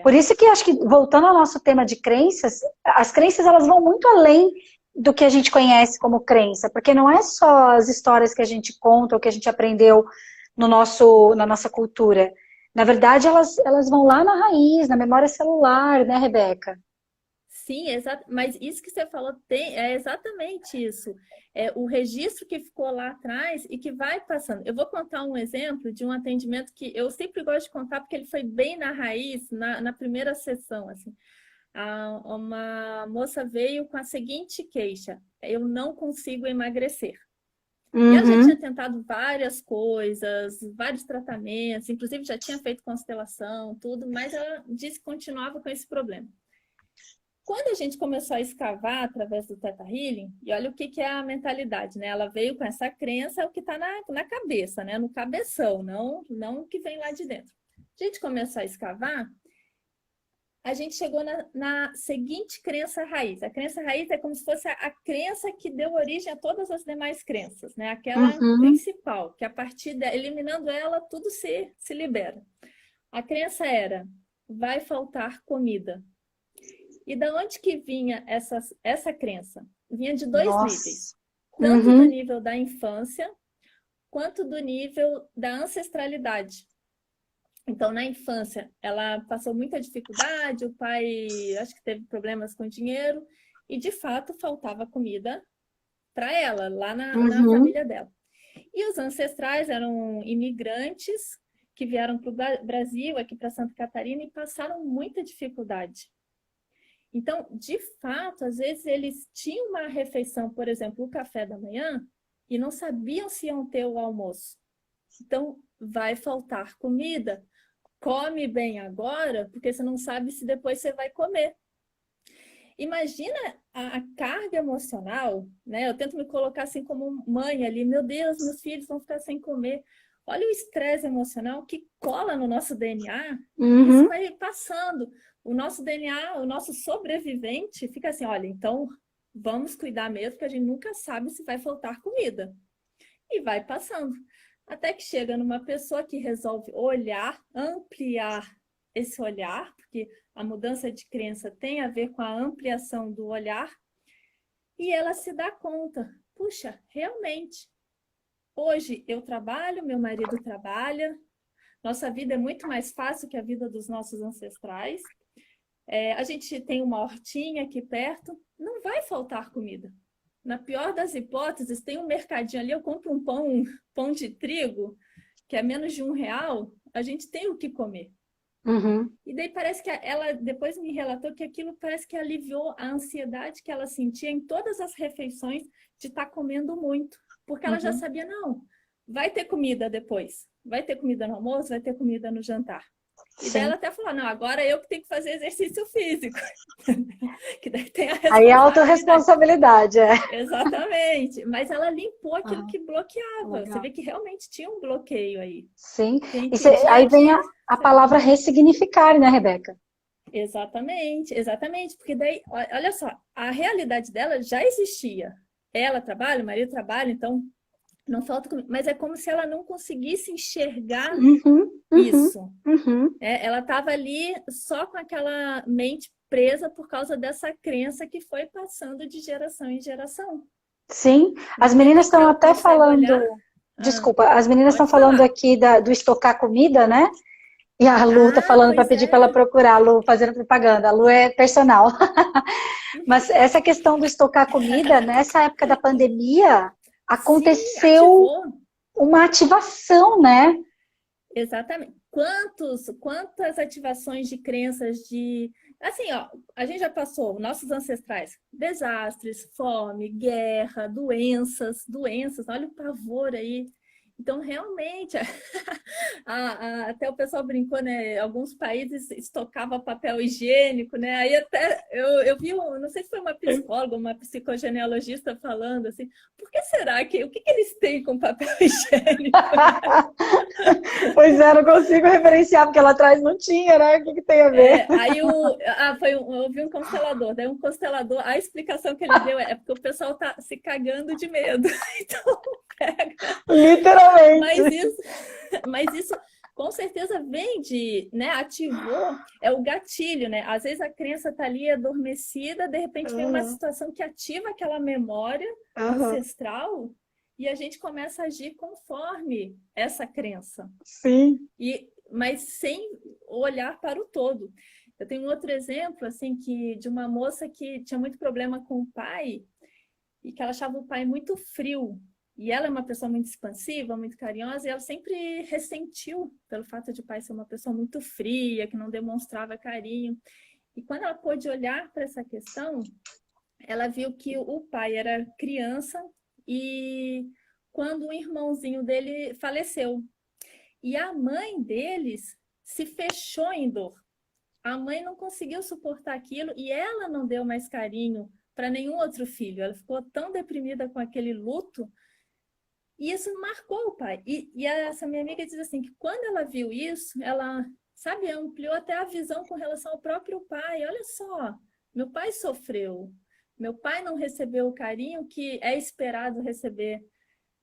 Por isso que acho que, voltando ao nosso tema de crenças, as crenças elas vão muito além do que a gente conhece como crença, porque não é só as histórias que a gente conta ou que a gente aprendeu na nossa cultura. Na verdade, elas vão lá na raiz, na memória celular, né, Rebeca? Sim, exato. Mas isso que você falou é exatamente isso. É o registro que ficou lá atrás e que vai passando. Eu vou contar um exemplo de um atendimento que eu sempre gosto de contar, porque ele foi bem na raiz, na primeira sessão, assim. Uma moça veio com a seguinte queixa: eu não consigo emagrecer. E ela já tinha tentado várias coisas, vários tratamentos, inclusive já tinha feito constelação, tudo, mas ela disse que continuava com esse problema. Quando a gente começou a escavar através do Theta Healing, e olha o que é a mentalidade, né? Ela veio com essa crença, o que está na cabeça, né? No cabeção, não o que vem lá de dentro. A gente começou a escavar, a gente chegou na seguinte crença raiz. A crença raiz é como se fosse a crença que deu origem a todas as demais crenças, né? Aquela principal, que a partir eliminando ela, tudo se libera. A crença era: vai faltar comida. E da onde que vinha essa crença? Vinha de 2 níveis. Tanto do nível da infância, quanto do nível da ancestralidade. Então, na infância, ela passou muita dificuldade, o pai, acho que teve problemas com dinheiro, e de fato faltava comida para ela, lá na família dela. E os ancestrais eram imigrantes que vieram para o Brasil, aqui para Santa Catarina, e passaram muita dificuldade. Então, de fato, às vezes eles tinham uma refeição, por exemplo, o café da manhã, e não sabiam se iam ter o almoço. Então, vai faltar comida. Come bem agora, porque você não sabe se depois você vai comer. Imagina a carga emocional, né? Eu tento me colocar assim como mãe ali. Meu Deus, meus filhos vão ficar sem comer. Olha o estresse emocional que cola no nosso DNA. Isso vai passando. O nosso DNA, o nosso sobrevivente, fica assim, olha, então vamos cuidar mesmo, porque a gente nunca sabe se vai faltar comida. E vai passando. Até que chega numa pessoa que resolve olhar, ampliar esse olhar, porque a mudança de crença tem a ver com a ampliação do olhar, e ela se dá conta, puxa, realmente, hoje eu trabalho, meu marido trabalha, nossa vida é muito mais fácil que a vida dos nossos ancestrais, a gente tem uma hortinha aqui perto, não vai faltar comida. Na pior das hipóteses, tem um mercadinho ali, eu compro um pão de trigo, que é menos de R$1, a gente tem o que comer. E daí parece que ela depois me relatou que aquilo parece que aliviou a ansiedade que ela sentia em todas as refeições de estar comendo muito. Porque ela já sabia, não, vai ter comida depois. Vai ter comida no almoço, vai ter comida no jantar. E daí ela até falou, não, agora eu que tenho que fazer exercício físico. Que daí tem a aí é autorresponsabilidade, Exatamente. Mas ela limpou aquilo que bloqueava. Você vê que realmente tinha um bloqueio aí. Sim. Aí vem a palavra ressignificar, né, Rebeca? Exatamente, exatamente. Porque daí, olha só, a realidade dela já existia. Ela trabalha, o marido trabalha, então não falta comida. Mas é como se ela não conseguisse enxergar isso. Ela estava ali só com aquela mente presa por causa dessa crença que foi passando de geração em geração. Sim, as meninas estão até falando... Desculpa, as meninas estão falando aqui do estocar comida, né? E a Lu tá falando para pedir para ela procurar, a Lu fazendo propaganda. A Lu é personal. Mas essa questão do estocar comida, nessa época da pandemia, aconteceu uma ativação, né? Exatamente. Quantas ativações de crenças, de Assim, ó, a gente já passou, nossos ancestrais, desastres, fome, guerra, doenças, olha o pavor aí. Então, realmente, até o pessoal brincou, né? Alguns países estocavam papel higiênico, né? Aí até eu vi, não sei se foi uma psicóloga, uma psicogenealogista falando assim, por que será o que eles têm com papel higiênico? Pois é, não consigo referenciar, porque lá atrás não tinha, né? O que tem a ver? Aí eu vi um constelador, daí um constelador, a explicação que ele deu é porque o pessoal tá se cagando de medo. Então, pega. Literalmente. Mas isso com certeza vem né, ativou, é o gatilho, né? Às vezes a crença tá ali adormecida, de repente vem uma situação que ativa aquela memória ancestral e a gente começa a agir conforme essa crença. Sim. Mas sem olhar para o todo. Eu tenho um outro exemplo, assim, de uma moça que tinha muito problema com o pai e que ela achava o pai muito frio. E ela é uma pessoa muito expansiva, muito carinhosa, e ela sempre ressentiu pelo fato de o pai ser uma pessoa muito fria, que não demonstrava carinho. E quando ela pôde olhar para essa questão, ela viu que o pai era criança e quando o irmãozinho dele faleceu. E a mãe deles se fechou em dor. A mãe não conseguiu suportar aquilo e ela não deu mais carinho para nenhum outro filho. Ela ficou tão deprimida com aquele luto e isso marcou o pai. E essa minha amiga diz assim, que quando ela viu isso, ela, sabe, ampliou até a visão com relação ao próprio pai. Olha só, meu pai sofreu. Meu pai não recebeu o carinho que é esperado receber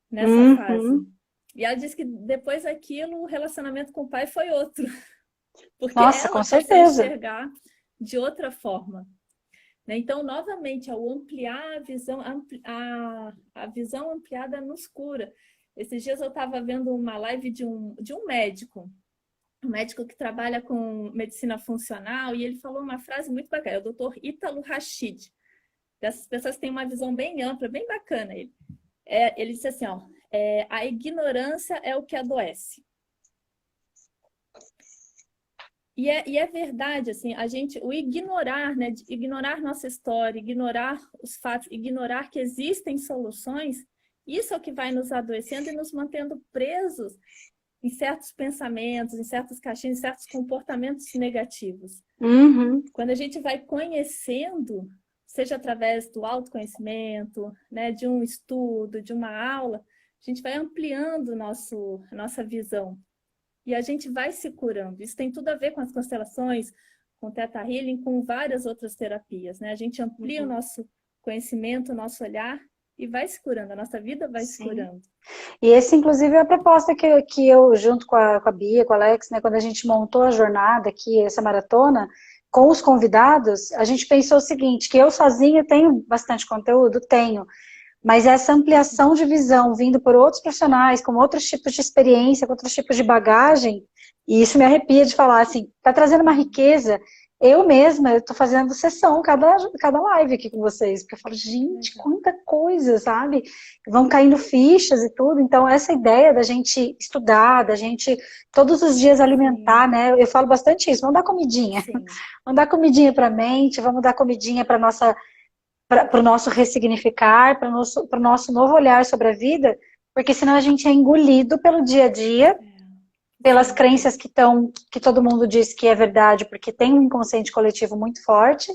nessa fase. E ela disse que depois daquilo, o relacionamento com o pai foi outro. Porque Nossa, ela com passou a certeza. enxergar de outra forma. Então, novamente, ao ampliar a visão, a visão ampliada nos cura. Esses dias eu estava vendo uma live de um médico, um médico que trabalha com medicina funcional, e ele falou uma frase muito bacana, é o Dr. Ítalo Rachid. Essas pessoas têm uma visão bem ampla, bem bacana. Ele disse assim, ó, a ignorância é o que adoece. E é verdade, assim, o ignorar, né, ignorar nossa história, ignorar os fatos, ignorar que existem soluções, isso é o que vai nos adoecendo e nos mantendo presos em certos pensamentos, em certas caixinhas, em certos comportamentos negativos. Quando a gente vai conhecendo, seja através do autoconhecimento, né, de um estudo, de uma aula, a gente vai ampliando a nossa visão. E a gente vai se curando. Isso tem tudo a ver com as constelações, com o Theta Healing, com várias outras terapias, né? A gente amplia o nosso conhecimento, o nosso olhar e vai se curando. A nossa vida vai se curando. E esse, inclusive, é a proposta que eu junto com a Bia, com a Alex, né? Quando a gente montou a jornada aqui, essa maratona, com os convidados, a gente pensou o seguinte, que eu sozinha tenho bastante conteúdo? Tenho. Mas essa ampliação de visão vindo por outros profissionais, com outros tipos de experiência, com outros tipos de bagagem, e isso me arrepia de falar, assim, tá trazendo uma riqueza. Eu mesma, eu tô fazendo sessão cada live aqui com vocês, porque eu falo, gente, quanta coisa, sabe? Vão caindo fichas e tudo. Então, essa ideia da gente estudar, da gente todos os dias alimentar, né? Eu falo bastante isso, vamos dar comidinha. Vamos dar comidinha pra mente, vamos dar comidinha pra nossa... para o nosso ressignificar, para o nosso novo olhar sobre a vida, porque senão a gente é engolido pelo dia a dia, pelas crenças que todo mundo diz que é verdade, porque tem um inconsciente coletivo muito forte,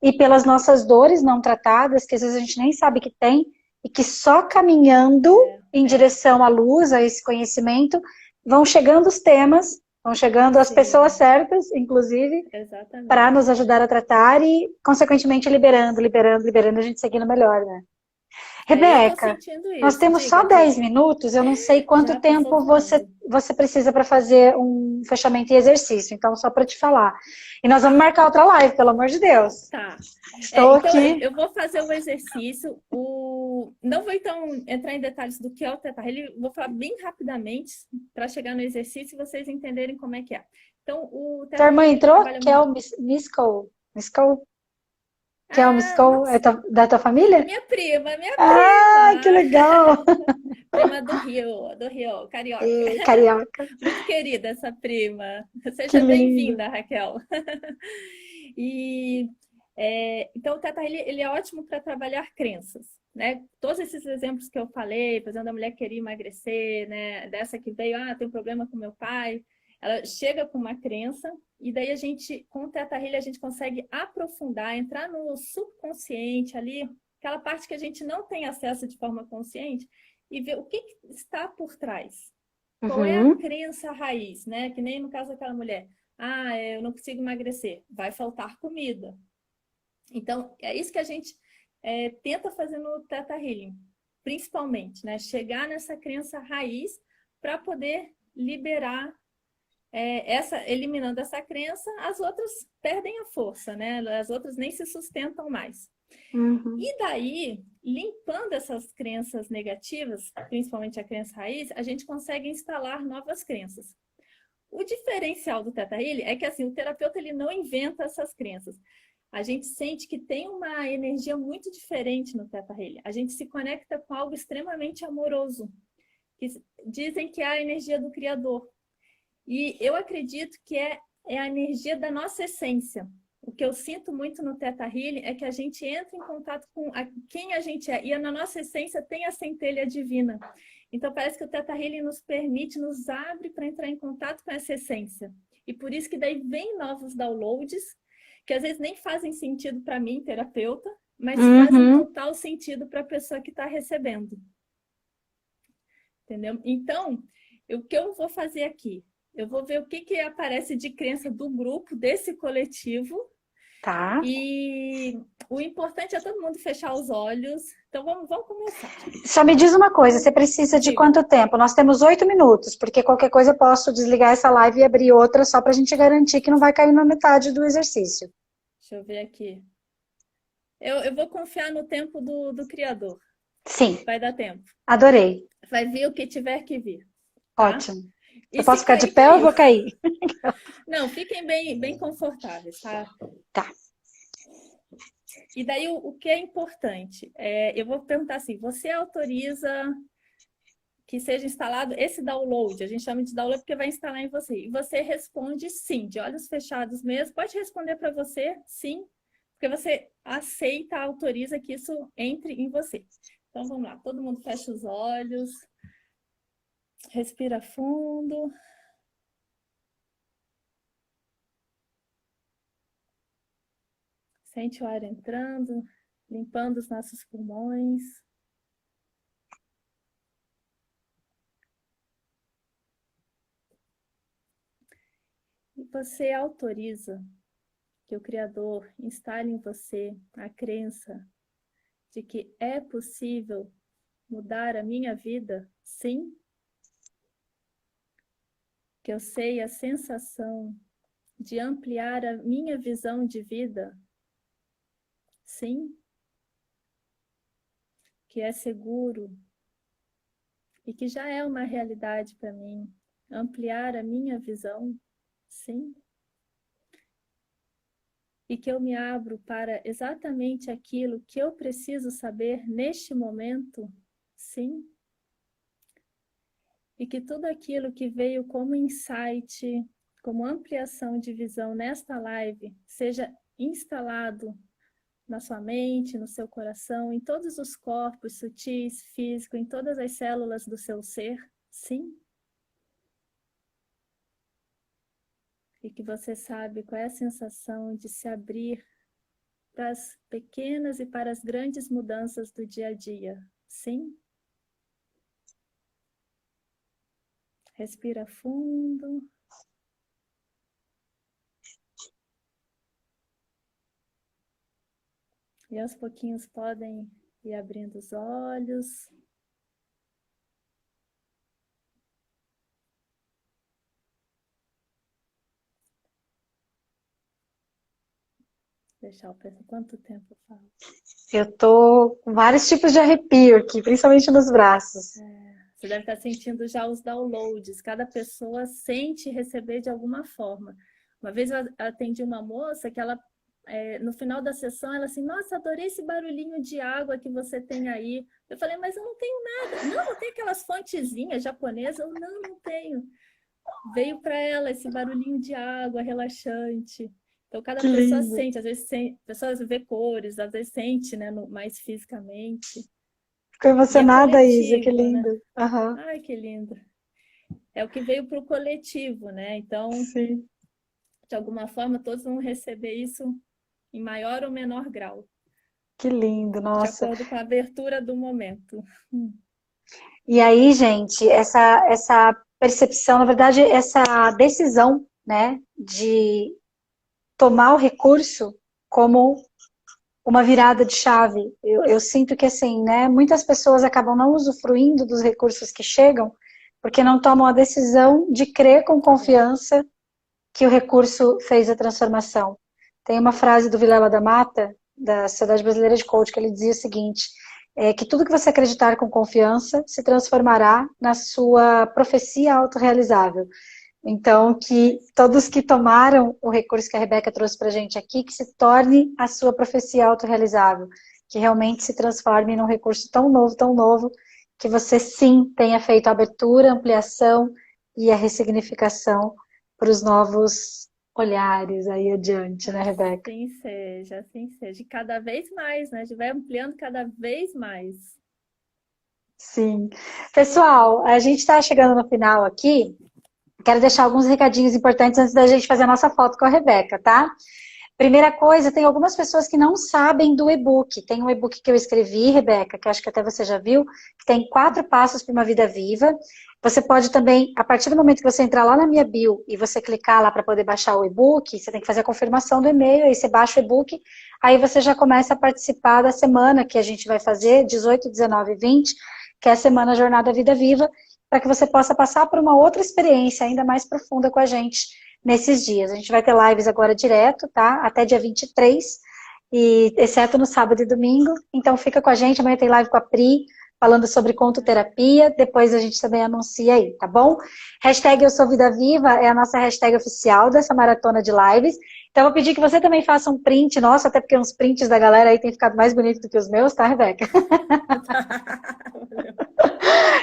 e pelas nossas dores não tratadas, que às vezes a gente nem sabe que tem, e que só caminhando em direção à luz, a esse conhecimento, vão chegando os temas, vão chegando as pessoas certas, inclusive, para nos ajudar a tratar e, consequentemente, liberando, a gente seguindo melhor, né? Rebeca, nós temos só 10 minutos, eu não sei quanto tempo você precisa para fazer um fechamento e exercício, então só para te falar. E nós vamos marcar outra live, pelo amor de Deus. Tá. Estou então, aqui. Eu vou fazer um exercício, não vou então entrar em detalhes do que é o Theta Healing, vou falar bem rapidamente para chegar no exercício e vocês entenderem como é que é. Então, o Theta Tua irmã Healing entrou? trabalha Que é o Misco? Que é o Misco? É da tua família? Minha prima. Ah, que legal! Prima do Rio, carioca. Carioca. Muito querida essa prima. Seja bem-vinda, Raquel. E então o Theta Healing ele é ótimo para trabalhar crenças, né? Todos esses exemplos que eu falei, por exemplo, a mulher queria emagrecer, né? Dessa que veio, tem um problema com meu pai, ela chega com uma crença e daí a gente, com o Theta Healing, a gente consegue aprofundar, entrar no subconsciente ali, aquela parte que a gente não tem acesso de forma consciente e ver o que está por trás. Qual é a crença raiz, né? Que nem no caso daquela mulher. Eu não consigo emagrecer. Vai faltar comida. Então, é isso que a gente tenta fazer no Theta Healing. Principalmente, né? Chegar nessa crença raiz para poder liberar eliminando essa crença, as outras perdem a força, né? As outras nem se sustentam mais. E daí, limpando essas crenças negativas, principalmente a crença raiz, a gente consegue instalar novas crenças. O diferencial do Theta Healing é que assim, o terapeuta ele não inventa essas crenças. A gente sente que tem uma energia muito diferente no Theta Healing. A gente se conecta com algo extremamente amoroso, que dizem que é a energia do Criador. E eu acredito que é a energia da nossa essência. O que eu sinto muito no Theta Healing é que a gente entra em contato com quem a gente é. E na nossa essência tem a centelha divina. Então parece que o Theta Healing nos permite, nos abre para entrar em contato com essa essência. E por isso que daí vem novos downloads, que às vezes nem fazem sentido para mim, terapeuta, mas fazem total sentido para a pessoa que está recebendo. Entendeu? Então, o que eu vou fazer aqui? Eu vou ver o que aparece de crença do grupo, desse coletivo. Tá. E o importante é todo mundo fechar os olhos. Então, vamos começar. Só me diz uma coisa, você precisa de quanto tempo? Nós temos 8 minutos, porque qualquer coisa eu posso desligar essa live e abrir outra só para a gente garantir que não vai cair na metade do exercício. Deixa eu ver aqui. Eu vou confiar no tempo do Criador. Sim. Vai dar tempo. Adorei. Vai vir o que tiver que vir. Tá? Ótimo. Eu posso ficar de pé ou eu vou cair? Não, fiquem bem confortáveis, tá? Tá. E daí o que é importante? Eu vou perguntar assim, você autoriza que seja instalado esse download? A gente chama de download porque vai instalar em você. E você responde sim, de olhos fechados mesmo. Pode responder para você sim, porque você aceita, autoriza que isso entre em você. Então vamos lá, todo mundo fecha os olhos. Respira fundo. Sente o ar entrando, limpando os nossos pulmões. E você autoriza que o Criador instale em você a crença de que é possível mudar a minha vida? Sim. Que eu sei a sensação de ampliar a minha visão de vida? Sim. Que é seguro e que já é uma realidade para mim. Ampliar a minha visão? Sim. E que eu me abro para exatamente aquilo que eu preciso saber neste momento? Sim. E que tudo aquilo que veio como insight, como ampliação de visão nesta live, seja instalado na sua mente, no seu coração, em todos os corpos sutis, físico, em todas as células do seu ser? Sim. E que você sabe qual é a sensação de se abrir para as pequenas e para as grandes mudanças do dia a dia? Sim. Respira fundo. E aos pouquinhos podem ir abrindo os olhos. Deixar eu pensar quanto tempo eu falo. Eu tô com vários tipos de arrepio aqui, principalmente nos braços. Você deve estar sentindo já os downloads. Cada pessoa sente receber de alguma forma. Uma vez eu atendi uma moça que ela, no final da sessão, ela assim, nossa, adorei esse barulhinho de água que você tem aí. Eu falei, mas eu não tenho nada. Não tem aquelas fontezinhas japonesas? Eu, não tenho. Veio para ela esse barulhinho de água relaxante. Então, cada Que pessoa lindo. sente, às vezes pessoas vê cores, às vezes sente, né, mais fisicamente. Ficou E é emocionada, Isa, que coletivo, né? lindo. Aham, Ai, que lindo. É o que veio para o coletivo, né? Então, sim. de alguma forma, todos vão receber isso em maior ou menor grau, Que lindo, de nossa. acordo com a abertura do momento. E aí, gente, essa percepção, na verdade, essa decisão, né, de tomar o recurso como uma virada de chave. Eu sinto que, assim, né, muitas pessoas acabam não usufruindo dos recursos que chegam porque não tomam a decisão de crer com confiança que o recurso fez a transformação. Tem uma frase do Vilela da Mata, da Sociedade Brasileira de Coaching, que ele dizia o seguinte, que tudo que você acreditar com confiança se transformará na sua profecia autorrealizável. Então, que todos que tomaram o recurso que a Rebeca trouxe para a gente aqui, que se torne a sua profecia autorrealizável, que realmente se transforme num recurso tão novo, que você sim tenha feito a abertura, a ampliação e a ressignificação para os novos olhares aí adiante, né, Rebeca? Assim seja. E cada vez mais, né? A gente vai ampliando cada vez mais. Sim. Pessoal, a gente está chegando no final aqui. Quero deixar alguns recadinhos importantes antes da gente fazer a nossa foto com a Rebeca, tá? Primeira coisa, tem algumas pessoas que não sabem do e-book. Tem um e-book que eu escrevi, Rebeca, que acho que até você já viu, que tem 4 passos para uma vida viva. Você pode também, a partir do momento que você entrar lá na minha bio e você clicar lá para poder baixar o e-book, você tem que fazer a confirmação do e-mail, aí você baixa o e-book, aí você já começa a participar da semana que a gente vai fazer, 18, 19 e 20, que é a Semana Jornada Vida Viva, para que você possa passar por uma outra experiência ainda mais profunda com a gente nesses dias. A gente vai ter lives agora direto, tá? Até dia 23, e, exceto no sábado e domingo. Então fica com a gente, amanhã tem live com a Pri, falando sobre contoterapia, depois a gente também anuncia aí, tá bom? Hashtag Eu Sou Vida Viva é a nossa hashtag oficial dessa maratona de lives. Então eu vou pedir que você também faça um print nosso, até porque uns prints da galera aí tem ficado mais bonitos do que os meus, tá, Rebeca?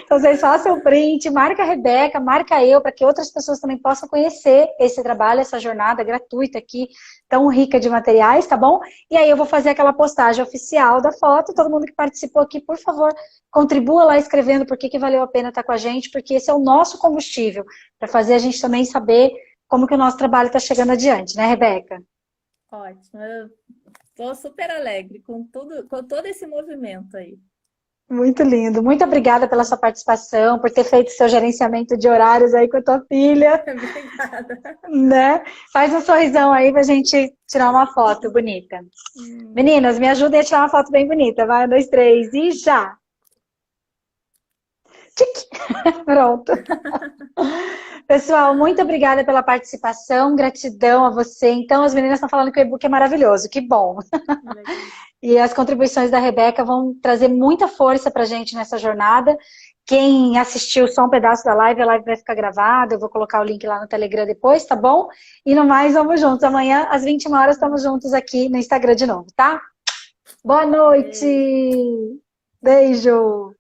Então vocês façam o print, marca a Rebeca, marca eu, para que outras pessoas também possam conhecer esse trabalho, essa jornada gratuita aqui, tão rica de materiais, tá bom? E aí eu vou fazer aquela postagem oficial da foto, todo mundo que participou aqui, por favor, contribua lá escrevendo por que valeu a pena estar com a gente, porque esse é o nosso combustível, para fazer a gente também saber como que o nosso trabalho está chegando adiante, né, Rebeca? Ótimo. Eu estou super alegre com tudo, com todo esse movimento aí. Muito lindo. Muito obrigada pela sua participação, por ter feito seu gerenciamento de horários aí com a tua filha. Obrigada. Né? Faz um sorrisão aí pra gente tirar uma foto bonita. Meninas, me ajudem a tirar uma foto bem bonita. Vai, 1, 2, 3 e já! Tic! Pronto. Pessoal, muito obrigada pela participação, gratidão a você. Então, as meninas estão falando que o e-book é maravilhoso, que bom. E as contribuições da Rebeca vão trazer muita força pra gente nessa jornada. Quem assistiu só um pedaço da live, a live vai ficar gravada, eu vou colocar o link lá no Telegram depois, tá bom? E no mais, vamos juntos. Amanhã, às 21 horas, estamos juntos aqui no Instagram de novo, tá? Boa noite! Beijo!